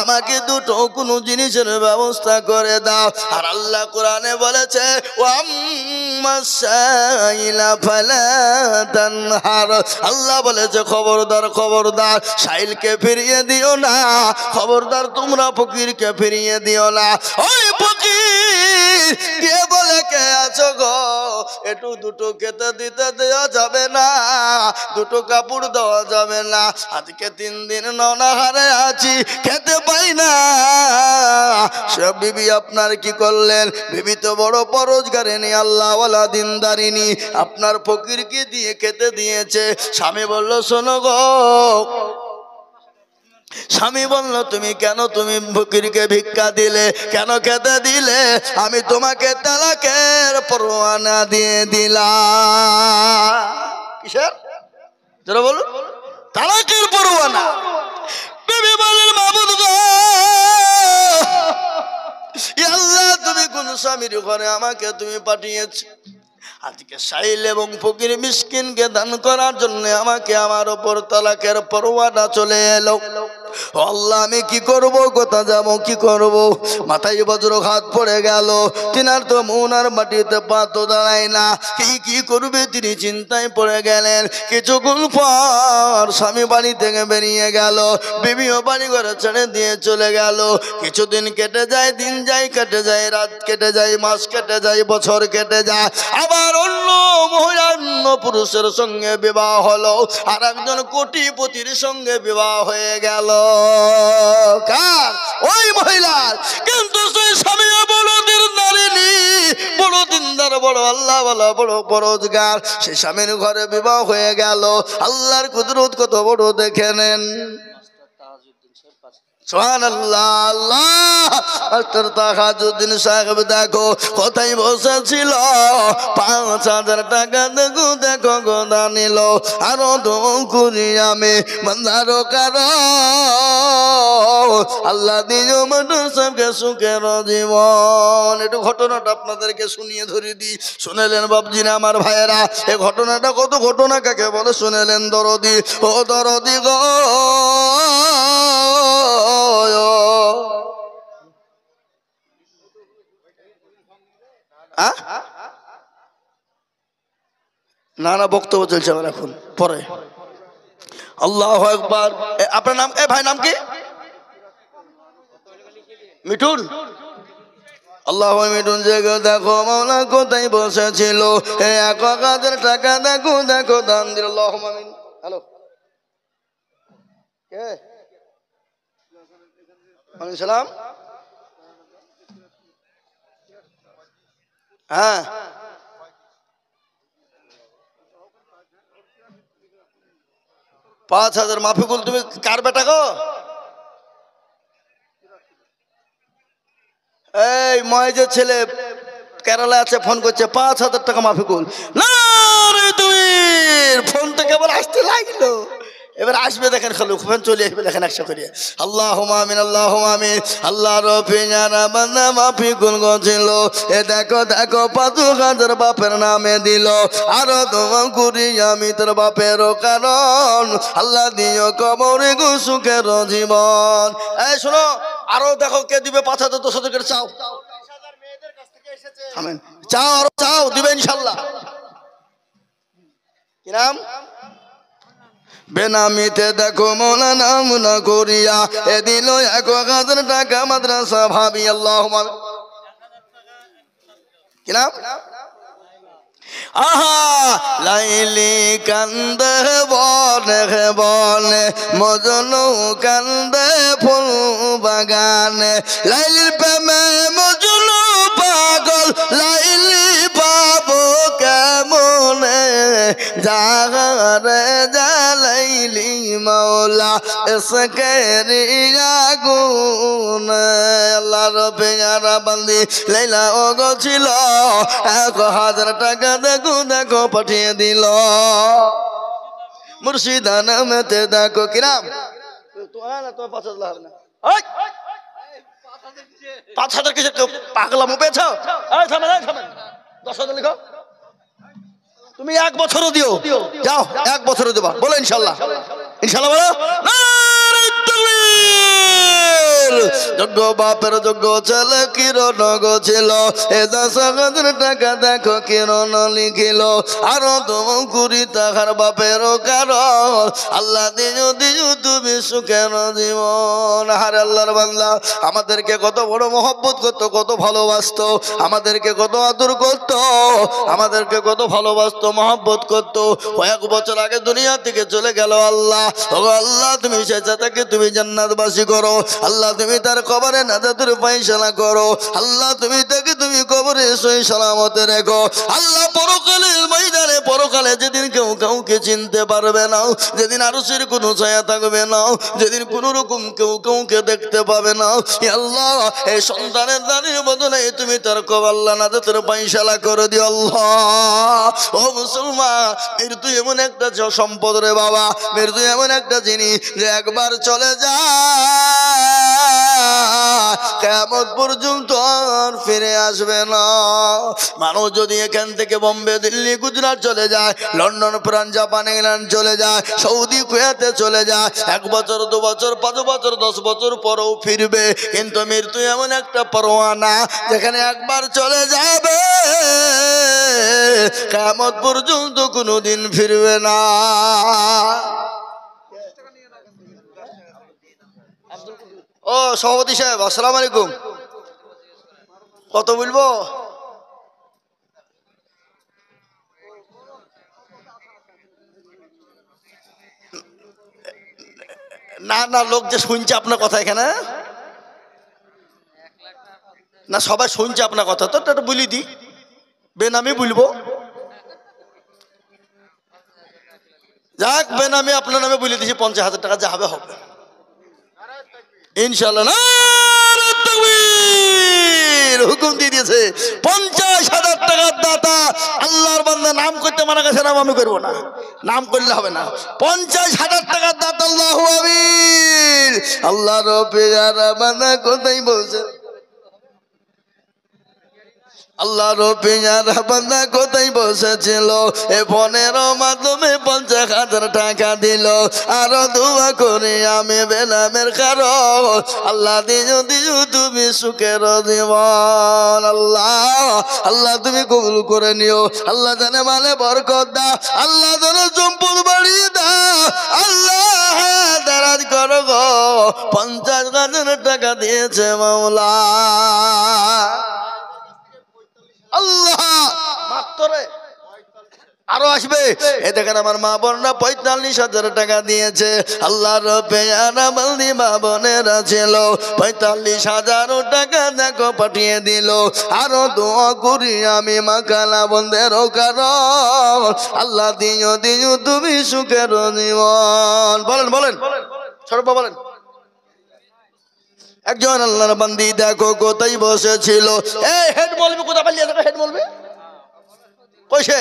আমাকে 2টো কোনো জিনিসের ব্যবস্থা করে দাও। আর আল্লাহ কোরআনে বলেছে, আল্লাহ বলেছে, খবরদার খবরদার, সাইলকে ফিরিয়ে দিও না, খবরদার তোমরা ফকিরকে ফিরিয়ে দিও না। ওই ফকির কে বলে, কে আছো গো, একটু 2টো খেতে দিতে দেওয়া যাবে না, 2টো কাপড় দেওয়া যাবে না? আজকে 3 দিন ননাহারে আছি, খেতে পাই না। সব বিবি আপনার কি করলেন? বিবি তো বড় পরোজগারিনী, আল্লাহওয়ালা, দিনদারিনী, আপনার ফকিরকে দিয়ে খেতে দিয়েছে। স্বামী বলল, শোনো গো, স্বামী বলল, তুমি কেন তুমি ফকিরকে ভিক্ষা দিলে, কেন খেতে দিলে? আমি তোমাকে তালাকের পরোয়ানা দিয়ে দিলাম। কিসের? যারা বলুন, তালাকের পরোয়ানা। বিবি বলেন, মাবুদ গো, আল্লাহ তুমি কোন স্বামীর ঘরে আমাকে তুমি পাঠিয়েছো? আজকে সাইল এবং ফকির মিসকিনকে দান করার জন্য আমাকে আমার ওপর তালাকের পরোয়ানা চলে এলো। আল্লাহ, আমি কি করব, কোথা যাব, কি করব? মাথায় বজ্রঘাত পড়ে গেল। তিনার তো মন আর মাটিতে পা তো দাঁড়ায় না। কি করবে তিনি চিন্তায় পড়ে গেলেন। কিছুক্ষণ পর স্বামী বাড়ি থেকে বেরিয়ে গেল, বিবিও বাড়ি ঘরে ছেড়ে দিয়ে চলে গেল। কিছুদিন কেটে যায়, দিন যায়, কেটে যায়, রাত কেটে যায়, মাস কেটে যায়, বছর কেটে যায়। আবার অন্য মহিলা, অন্য পুরুষের সঙ্গে বিবাহ হলো, আর একজন কোটিপতির সঙ্গে বিবাহ হয়ে গেল। কার? ওই মহিলার। কিন্তু সেই স্বামী বড় দিনদারিনী, বড় দিনদার, বড় আল্লাহওয়ালা, বড় পরোজগার। সেই স্বামীর ঘরে বিবাহ হয়ে গেল। আল্লাহর কুদরত কত বড় দেখে নেন। সুবহানাল্লাহ। আল্লাহ, মাস্টার তাহাজউদ্দিন সাহেব দেখো কোথায় বসেছিল, 5000 টাকা দেখো দেখো গোদা নিল, আরো দুকুরি আমি বান্দারো কারো। আল্লাহ দিও মানুষ সবকে সুখের জীবন। একটু ঘটনাটা আপনাদেরকে শুনিয়ে ধরে দিই, শুনেলেন বাবজিরা, আমার ভাইয়েরা? এই ঘটনাটা কত ঘটনা কাকে বলে শুনেলেন? দরদি, ও দরদি গো, না না, বক্তব্য চলছে আমার এখন, পরে। আল্লাহু আকবার। আপনার নাম? ভাই নাম কি? মিঠুন। আল্লাহ মিঠুন জেগে দেখো মাওলা কোথায় বসেছিল, 1000 টাকা দেখো দেখো দান দিল। আল্লাহুম্মা আমিন। হ্যালো, কে? ওয়ালাইকুম সালাম। হ্যাঁ, $5000। মাফিকুল, তুমি কার বেটা গো? এই ময়েজের ছেলে কেরালা আছে, ফোন করছে, 5000 টাকা মাফিকুল। না রে, তুমি ফোন তো কেবল আসতে লাগলো, এবার আসবে দেখেন, খালু ফোন চলে আসবে দেখেন, 100 করে। আল্লাহুম্মা আমিন, আল্লাহুম্মা আমিন। আল্লাহ রফিয়ানা বান্দা মাফিকুল গছিল, দেখো দেখো 5000 বাপের নামে দিল, আরো তোমার করি আমি তোর বাপেরও কারণ, আল্লাহ দিও কবরে গো সুখের জীবন। এই শোনো, আরো দেখো কে দিবে 5000, 10,000 করে চাও। আমেন। চাও, আরো চাও, দিবে ইনশাল্লাহ। কি নাম? বেনামিতে দেখো মৌলা নাম না করিয়া এ দিল 1000 টাকা মাদ্রাসা ভাবি। আল্লাহুম্মা আমিন। কি নাম? আহা, লাইলি কান্দে বনে বনে, মজনু কান্দে ফুল বাগানে, লাইলির প্রেমে মজনু পাগল, লাইলি পাবো কেমনে, জাগারে জালাইলি মাওলা এসকেরি আগুন। আল্লাহ রবিয়ারা বান্দি লাইলা ও গছিল, 1000 টাকা দেখো দেখো পাঠিয়ে দিল, মুর্শিদা নামেতে দেখো। কিরাম তো 5000 হবে না, 5000 কিসের পাগলামো পেয়েছ? 10,000 লিখো। তুমি 1 বছরও দিও, যাও 1 বছরও দেবা, বলো ইনশাল্লাহ। ইনশাল্লাহ বলো। যোগ্য বাপের যোগ্য ছেলে কিরণ ছিল, 10,000 টাকা দেখো কিরণ লিখিল, আরো তোমার কুড়ি টাকার বাপেরও কারণ, আল্লাহ দিও দিও তুমি সুখের জীবন। হারে আল্লাহর বান্দা, আমাদেরকে কত বড় মহব্বত করতো, কত ভালোবাসতো, আমাদেরকে কত আদর করতো, আমাদেরকে কত ভালোবাসতো, মহব্বত করতো। 1 বছর আগে দুনিয়া থেকে চলে গেল। আল্লাহ, ও আল্লাহ তুমি সেটা থেকে তুমি জান্নাতবাসী করো। আল্লাহ তুমি তার কবরে নাজাতের ফায়সালা করো। আল্লাহ তুমি তাকে তুমি কবরে সহি সালামতে রেখো। আল্লাহ পরকালের ময়দানে, পরকালে যেদিন কেউ কাউকে চিনতে পারবে না, যেদিন আরশের কোনো ছায়া থাকবে না, যেদিন কোনো রকম কেউ কাউকে দেখতে পাবে না, আল্লাহ এই সন্তানের দানের বদলে তুমি তার কবর আল্লাহ নাজাতের ফায়সালা করে দিও। আল্লাহ, ও মুসলমান, মৃত্যু এমন একটা সম্পদ রে বাবা, মৃত্যু এমন একটা জিনিস যে একবার চলে যায়, কিয়ামত পর্যন্ত আর ফিরে আসবে না। মানুষ যদি এখান থেকে বোম্বে, দিল্লি, গুজরাট চলে যায়, লন্ডন, ফ্রান্স, জাপান, ইংল্যান্ড চলে যায়, সৌদি, কুয়েতে চলে যায়, 1 বছর, 2 বছর, 5 বছর, 10 বছর পরেও ফিরবে, কিন্তু মৃত্যু এমন একটা পরোয়ানা যেখানে একবার চলে যাবে, কিয়ামত পর্যন্ত কোনোদিন ফিরবে না। ও সভাপতি সাহেব, আসসালামু আলাইকুম। কত বলবো? না না, লোক যে শুনছে আপনার কথা এখানে, না সবাই শুনছে আপনার কথা, তো এটা বলি দি, বেনামি বলবো। যাক, বেনামি আপনার নামে বলে দিয়েছি, 50,000 টাকা যা হবে হবে ইনশাল্লাহ। না হুকুম দিয়ে দিয়েছে, 50,000 টাকার দাতা। আল্লাহর বান্দা নাম করতে মানা গেছে, নাম আমি করবো না, নাম করলে হবে না। 50,000 টাকার দাতা। আল্লাহু আমিন। আল্লাহ রব্বির বান্দা কোথায় বলছে? আল্লাহর পেয়ারা বান্দা কোথায় বসেছিল এ ফোনের মাধ্যমে 50,000 টাকা দিল আরো দোয়া করে আমি বেনামের কারণ আল্লাহ দিও দিও তুমি সুখের জীবন আল্লাহ আল্লাহ তুমি কবুল করে নিও আল্লাহ জানে মানে বরকত দাও আল্লাহ জানে সম্পদ বাড়িয়ে দাও আল্লাহ দারাজ করো গো 50,000 টাকা দিয়েছে মাওলা আল্লাহ মাত্র আরো আসবে এ দেখেন আমার মা বোনরা 45,000 টাকা দিয়েছে আল্লাহর পেয়ারা বন্দি মা বোনেরা ছিল 45,000 টাকা দেখো পাঠিয়ে দিল আরো দোয়া করি আমি মা কালা বন্ধের কারণ আল্লাহ দিও দিও তুমি সুখের জীবন বলেন বলেন সর্ব বলেন একজন আল্লাহর বান্দি দেখো কোথায় বসেছিল এই হেড বলবি কোথা পালিয়ে যাবে হেড বলবি কইছে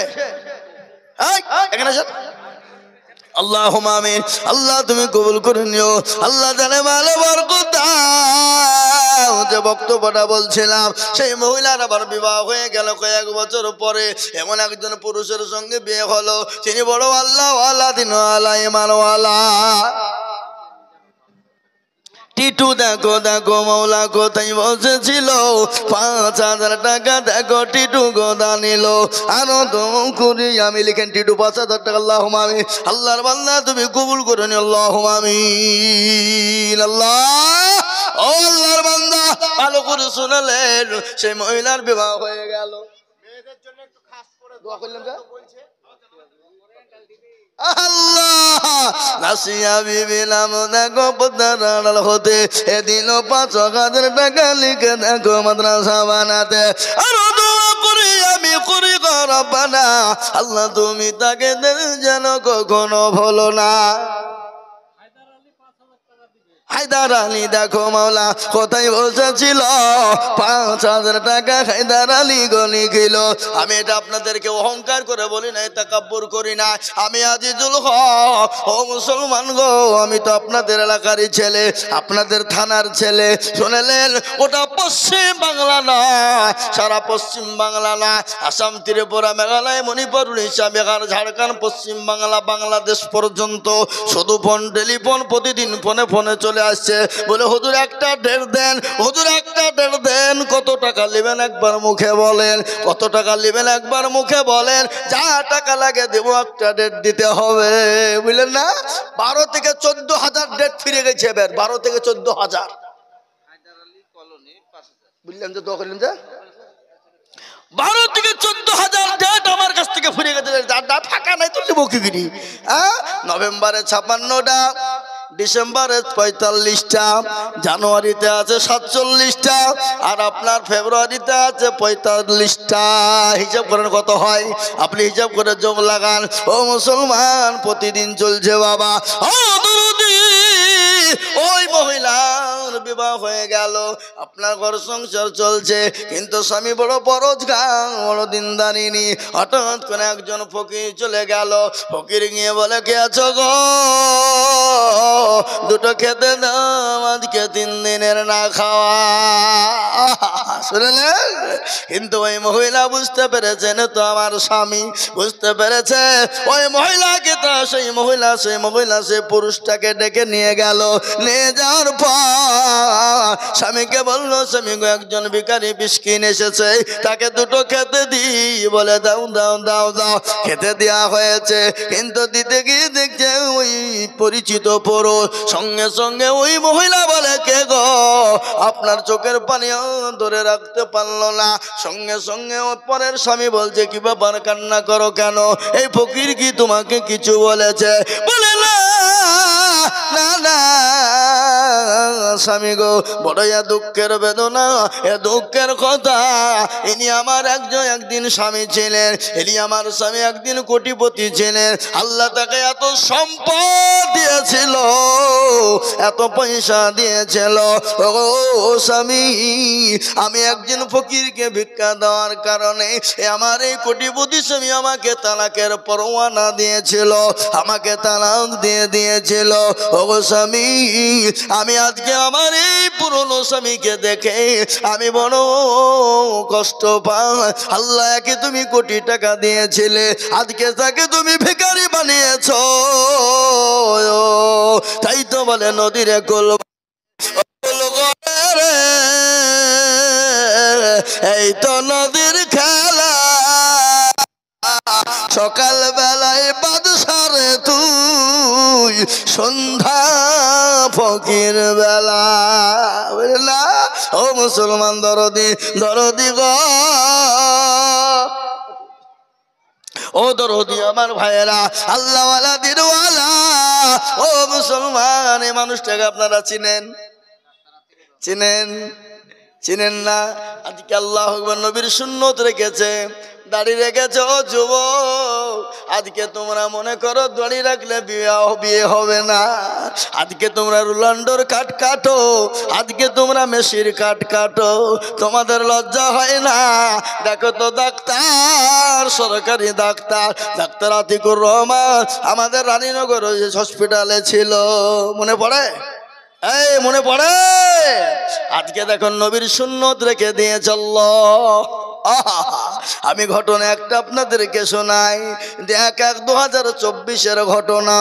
এখানে আসেন আল্লাহুম্মা আমিন আল্লাহ তুমি কবুল করে নিও আল্লাহ জানে ভালো বরকত দাও যে বক্তব্যটা বলছিলাম সেই মহিলার আবার বিবাহ হয়ে গেল কয়েক বছর পরে এমন একজন পুরুষের সঙ্গে বিয়ে হলো তিনি বড় আল্লাহ ওয়ালা দিনওয়ালা ঈমানওয়ালা টিটু দেখো দেখো মৌলা কোথায় বসেছিল 5,000 টাকা দেখো টিটু গোদা নিল আরো তো করি আমি লিখেন টিটু 5,000 টাকা আল্লাহুম্মা আমিন আল্লাহর বান্দা তুমি কবুল করে নিও আল্লাহুম্মা আমিন আল্লাহ ও আল্লাহর বান্দা ভালো করে শুনলেন সেই মহিলার বিবাহ হয়ে গেল মেয়েদের জন্য একটু খাস করে দোয়া করলাম যা আল্লাহ নাসিয়া বিবি নাম দেখো পদ্মার হতে এদিন 5,000 টাকা লিখে দেখো মাদ্রাসা বানাতে আরো দোয়া করি আমি করি গো রব্বানা আল্লাহ তুমি তাকে যেন কখনো ভুলো না হায়দার আলী দেখো মাওলা কোথায় বসেছিল 5,000 টাকা হায়দার আলী গলি গেল আমি এটা আপনাদেরকে অহংকার করে বলি না তাকাব্বুর করি না আমি আজিজুল হক ও মুসলমান গো আমি তো আপনাদের এলাকারই ছেলে আপনাদের থানার ছেলে শুনলেন ওটা পশ্চিম বাংলা নয় সারা পশ্চিম বাংলা না আসাম ত্রিপুরা মেঘালয় মণিপুর উড়িষ্যা বিহার ঝাড়খণ্ড পশ্চিম বাংলা বাংলাদেশ পর্যন্ত শুধু ফোন টেলিফোন প্রতিদিন ফোনে ফোনে চলে আসছে বলে হুজুর একটা ডেট দেন হুজুর একটা ডেট দেন কত টাকা নেবেন একবার মুখে বলেন কত টাকা নেবেন একবার মুখে বলেন যা টাকা লাগে দেব একটা ডেট দিতে হবে বুঝলেন না 12 থেকে 14,000 ডেট ফিরে গেছে এবার 12 থেকে 14,000 বুঝলেন যে দোয়া করলেন যে 12 থেকে 14,000 ডেট আমার কাছ থেকে ফিরে গেছে যারটা ফাঁকা নাই তুললে বকিগিরি নভেম্বরে 56টা ডিসেম্বরে 45টা জানুয়ারিতে আছে 47টা আর আপনার ফেব্রুয়ারিতে আছে 45টা হিসাব করেন কত হয় আপনি হিসাব করে যোগ লাগান ও মুসলমান প্রতিদিন চলছে বাবা ও দুরুদি ওই মহিলার বিবাহ হয়ে গেল আপনার ঘর সংসার চলছে কিন্তু স্বামী বড় পরোজগার বড় দিনদারিনী হঠাৎ করে একজন ফকির চলে গেল ফকির গিয়ে বলে কে আছো গো দুটো খেতে দাও আজকে 3 দিনের না খাওয়া শুনলেন কিন্তু ওই মহিলা বুঝতে পেরেছেন তো আমার স্বামী বুঝতে পেরেছে ওই মহিলাকে তো সেই মহিলা সেই পুরুষটাকে ডেকে নিয়ে গেল নিয়ে যাওয়ার পর স্বামীকে বললো স্বামী গো একজন ভিখারি মিসকিন এসেছে তাকে দুটো খেতে দিই বলে দাও দাও দাও দাও খেতে দেওয়া হয়েছে কিন্তু দিতে গিয়ে দেখছে ওই পরিচিত পুরুষ সঙ্গে সঙ্গে ওই মহিলা বলে কে গো আপনার চোখের পানিও ধরে রাখতে পারলো না সঙ্গে সঙ্গে পরের স্বামী বলছে কি ব্যাপার কান্না করো কেন এই ফকির কি তোমাকে কিছু বলেছে বলে না না না স্বামী গো বড় দুঃখের বেদনা এ দুঃখের কথা ইনি আমার একদিন স্বামী ছিলেন ইনি আমার স্বামী একদিন কোটিপতি ছিলেন আল্লাহ তাকে এত সম্পদ দিয়েছিল এত পয়সা দিয়েছিল ও স্বামী আমি একজন ফকিরকে ভিক্ষা দেওয়ার কারণে আমার এই কোটিপতি স্বামী আমাকে তালাকের পরোয়ানা দিয়েছিল আমাকে তালাক দিয়ে দিয়েছিল ও স্বামী আমি আমি আজকে আমার এই পুরনো স্বামীকে দেখে আমি বড় কষ্ট পাই। আল্লাহ, একে তুমি কোটি টাকা দিয়েছিলে, আজকে তাকে তুমি ভিখারি বানিয়েছো। তাই তো বলে নদীরে কুল রে, এই তো নদীর খেলা। সকাল বেলায় বাদশারে তুই, সন্ধ্যা ফকির বেলা। বুঝলা ও মুসলমান দরদি, দরদি গো, ও দরদি আমার ভাইয়েরা, আল্লাহওয়ালা দিনওয়ালা, ও মুসলমান, এই মানুষটাকে আপনারা চিনেন? চিনেন? চিনেন না? আজকে আল্লাহু আকবার নবীর সুন্নত রেখেছে, দাড়ি রেখেছে। ও যুবক, আজকে তোমরা মনে করো দাড়ি রাখলে বিয়ে হবে না। আজকে তোমরা রুলান্ডোর কাট কাটো, আজকে তোমরা মেশির কাট কাটো, তোমাদের লজ্জা হয় না? দেখো তো ডাক্তার, সরকারি ডাক্তার, ডাক্তার আতিকুর রহমান আমাদের রানীনগর হসপিটালে ছিল, মনে পড়ে? এই মনে পড়ে? আজকে দেখুন নবীর সুন্নত রেখে দিয়ে চলল। আমি ঘটনা একটা আপনাদেরকে শোনাই, 1/1/2024 ঘটনা,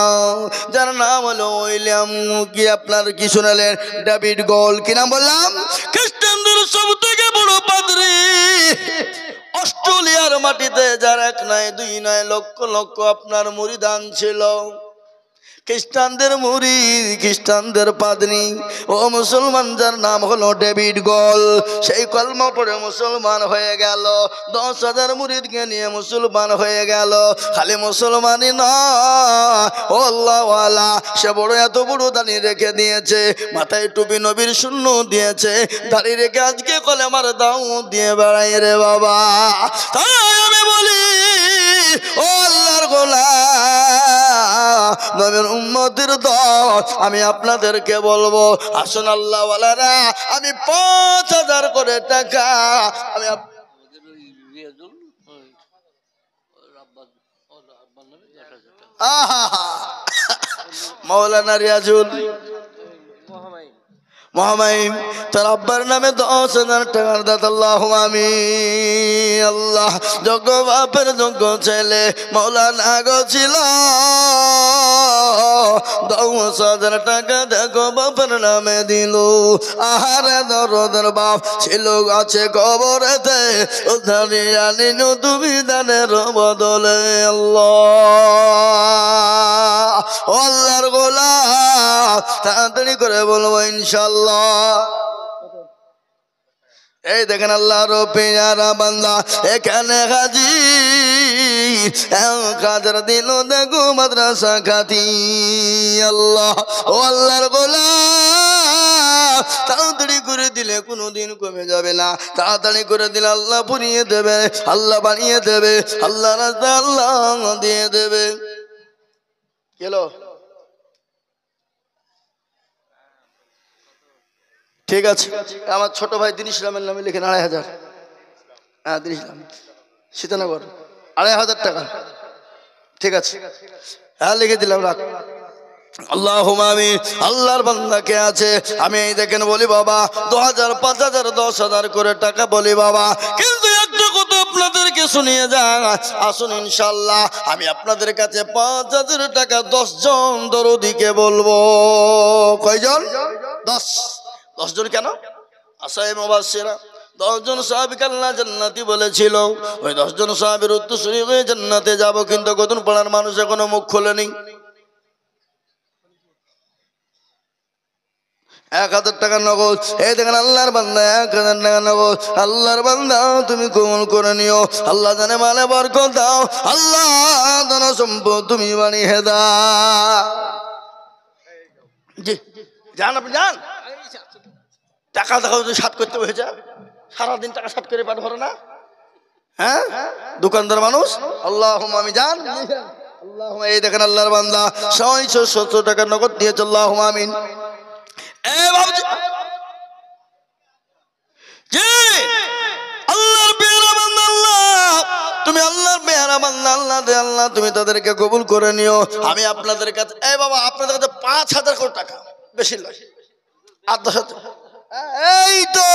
যার নাম হলো উইলিয়াম, কি আপনার কি শোনালেন, ডেভিড গোল। কি নাম বললাম? খ্রিস্টানদের সব থেকে বড় পাদ্রী। অস্ট্রেলিয়ার মাটিতে যার এক নয় দুই নয় লক্ষ লক্ষ আপনার মুরিদান ছিল। খ্রিস্টানদের মুরিদ, খ্রিস্টানদের পাদ্রী, ও মুসলমান, যার নাম হলো ডেভিড গোল। সেই কলমা পড়ে মুসলমান হয়ে গেল, 10,000 মুরিদকে নিয়ে মুসলমান হয়ে গেল। খালি মুসলমানই না, ও আল্লাহওয়ালা, সে বড় এত বড় দাড়ি রেখে দিয়েছে, মাথায় টুপি নবীর শূন্য দিয়েছে, দাড়ি রেখে আজকে কলেমার দাও দিয়ে বেড়াই রে বাবা। তাই আমি বলি, ও আল্লাহর গোলাম, নবীর উম্মতের দল, আমি আপনাদেরকে বলবো, আসুন আল্লাহওয়ালারা, আমি 5,000 করে টাকা আমি মৌলানা রিয়াজুল মহামাইম, তার আব্বার নামে 10,000 টাকার দাত। আল্লাহু আমিন। আল্লাহ, যোগ্য বাপের যোগ্য ছেলে মৌলানা গো ছিল, 10,000 টাকা দেখো বাপের নামে দিল। আহারে দরদের বাপ ছিল আছে কবরেতে, উদ্ধারি আনিনু তুমি দানের বদলে। আল্লাহ, ও আল্লাহর গোলাম, তাড়াতাড়ি করে বলবো ইনশাআল্লাহ। এই দেখেন আল্লাহর পেয়ারা বান্দা এখানে হাজির, 1,000 দিল দেখো মাদ্রাসা খাতি। আল্লাহ, ও আল্লাহর গোলাম, তাড়াতাড়ি করে দিলে কোনোদিন কমে যাবে না, তাড়াতাড়ি করে দিলে আল্লাহ পুরিয়ে দেবে, আল্লাহ বানিয়ে দেবে, আল্লাহ রাস্তা আল্লাহ দিয়ে দেবে। গেলো? ঠিক আছে, আমার ছোট ভাই দিন ইসলামের নামে লিখেন 2,500। হ্যাঁ, দিন ইসলাম, সীতানগর, 2,500 টাকা। ঠিক আছে, হ্যাঁ লিখে দিলাম, রাখ। আল্লাহুম্মা আমিন। আল্লাহর বান্দা কে আছে? আমি এই দেখেন বলি বাবা, 2,000 5,000 10,000 করে টাকা বলি বাবা, কিন্তু একটা কথা আপনাদেরকে শুনিয়ে যান, আসুন ইনশাআল্লাহ আমি আপনাদের কাছে 5,000 টাকা 10 জন দরদিকে বলবো। কয়জন? 10 জন। কেন? আসায়ে মুবাশশিরা 10 জন সাহাবীকে আল্লাহ জান্নাতি বলেছিল, ওই 10 জন সাহাবীর উত্তরসূরি হয়ে জান্নাতে যাব, কিন্তু কতন পাড়ার মানুষ এখনো মুখ খোলেনি। 1,000 টাকা নগদ। এই দেখেন আল্লাহর বান্দা 1,000 টাকা নগদ। আল্লাহর বান্দা তুমি কবুল করে নিও, আল্লাহ জানে মালে বরকত দাও, আল্লাহ ধন সম্পদ তুমি বানিয়ে দাও। জি যান, আপনি যান। টাকা দেখা সাত করতে হয়েছে, সারাদিন টাকা সাত করে পাঠ ভরে না? হ্যাঁ, দোকানদার মানুষ। আল্লাহুম্মা আমি যান। আল্লাহুম্মা, এই দেখেন আল্লাহর বান্দা 670 টাকা নগদ দিয়েছে। আল্লাহুম্মা আমিন। এ বাবুজি, জি আল্লাহর পেয়ারা বান্দা, আল্লাহ তুমি আল্লাহর পেয়ারা বান্দা, আল্লাহ দে আল্লাহ তুমি তাদেরকে কবুল করে নিও। আমি আপনাদের কাছে, এই বাবা আপনাদের কাছে 5,000 করে টাকা, বেশি নয়, এই তো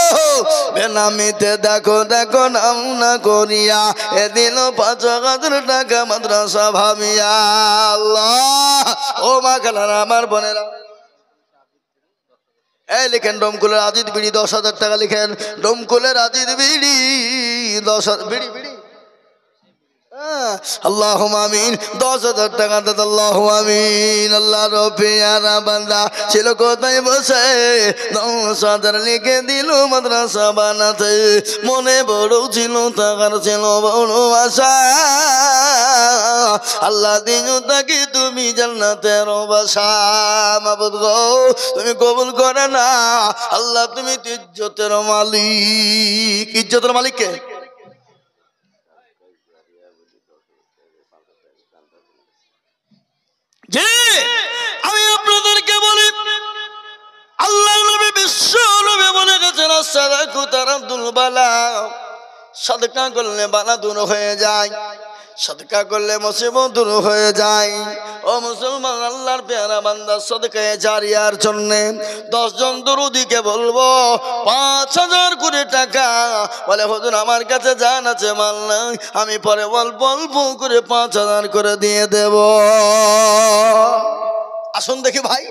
বেনামিতে দেখো দেখো নাম না করিয়া এ দিল ৫,০০০ টাকা মাদ্রাসা ভাবিয়া। আল্লাহ ও মা খালারা আমার বোনেরা, এই লিখেন ডোমকুলের আজিদ বিড়ি ১০,০০০ টাকা লিখেন। ডোমকুলের আজিদ বিড়ি ১০,০০০ বিড়ি বিড়ি আল্লাহুম্মা আমিন। ১০,০০০ টাকা দাদা আল্লাহুম্মা আমিন। আল্লাহ রব্বিয়ারা বান্দা ছিল কোথায় বসে ১০,০০০ লিখে দিল মাদ্রাসা বানাতে। মনে বড় ছিল টাকার ছিল বড় আশা, আল্লাহ দিন তাকে তুমি জান্নাতের বাসা। মাবুদ গো তুমি কবুল করে না আল্লাহ, তুমি তো ইজ্জতের মালিক। ইজ্জতের মালিক কে? জি আমি আপনাদেরকে বলি, আল্লাহ নবী বিশ্ব নবী বলে গেছেন সাদাকু তারাদুল বালা, সাদকা করলে বালা দূর হয়ে যায়, সাদকা করলে মুসিবত দূর হয়ে যায়। ও মুসলমান, আল্লাহর পেয়ারা বান্দা সাদকায়ে জারিয়ার জন্য 10 জন দরুদীকে বলবো ৫,০০০ কোটি টাকা। বলে হুজুর আমার কাছে জান আছে মাল নাই, আমি পরে অল্প অল্প করে ৫,০০০ করে দিয়ে দেব। আসুন দেখি ভাই,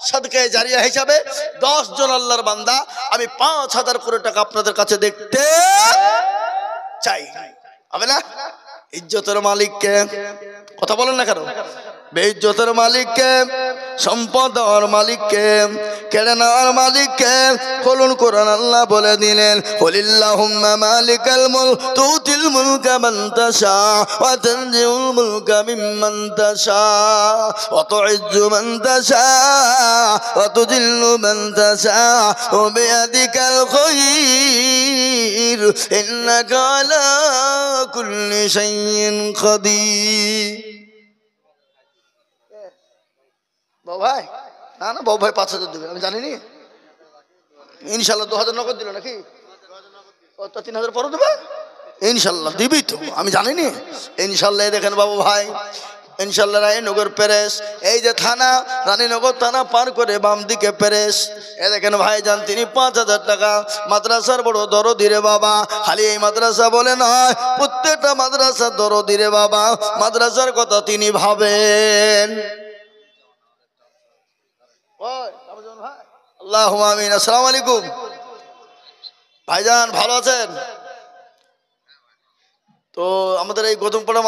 সাদকায়ে জারিয়া হিসাবে 10 জন আল্লাহর বান্দা আমি ৫,০০০ কোটি টাকা আপনাদের কাছে দেখতে চাই, হবে না? ইজ্জতের মালিককে কথা বলেন না কেন? বেইজ্জতের মালিককে, সম্পদ দেওয়ার মালিককে, কেড়ে নেওয়ার মালিককে খুলুন কোরআন আল্লাহ বলে দিলেন কুলিল্লাহুম্মা মালিকাল মুলক তুতিল মুলকা মান তাশা ওয়া তানজিউল মুলকা মিম্মান তাশা ওয়া তুইজ্জু মান তাশা ওয়া তুযিল্লু মান তাশা ওয়া বিয়াদিকাল খায়র ইন্নাকা আলা কুল্লি শাইইন কাদির। বাবু ভাই না না, বাবু ভাই ৫,০০০ দেবে আমি জানিনি। ইনশাল্লাহ ২,০০০ নগদ দিল নাকি? ৩,০০০ পরে দেবে ইনশাল্লাহ, দিবি তো আমি জানিনি। ইনশাল্লাহ দেখেন বাবু ভাই, ইনশাল্লাহ রানীনগর প্যারেস, এই যে থানা রানীনগর থানা পার করে বাম দিকে প্যারেস, এ দেখেন ভাইজান তিনি ৫,০০০ টাকা মাদ্রাসার বড় দরদি রে বাবা। খালি এই মাদ্রাসা বলে নয়, প্রত্যেকটা মাদ্রাসা দরদি রে বাবা, মাদ্রাসার কথা তিনি ভাবেন। আল্লাহুম্মা আমিন। আসসালামু আলাইকুম ভাইজান, ভালো আছেন তো? আমাদের এই গৌতমপাড়া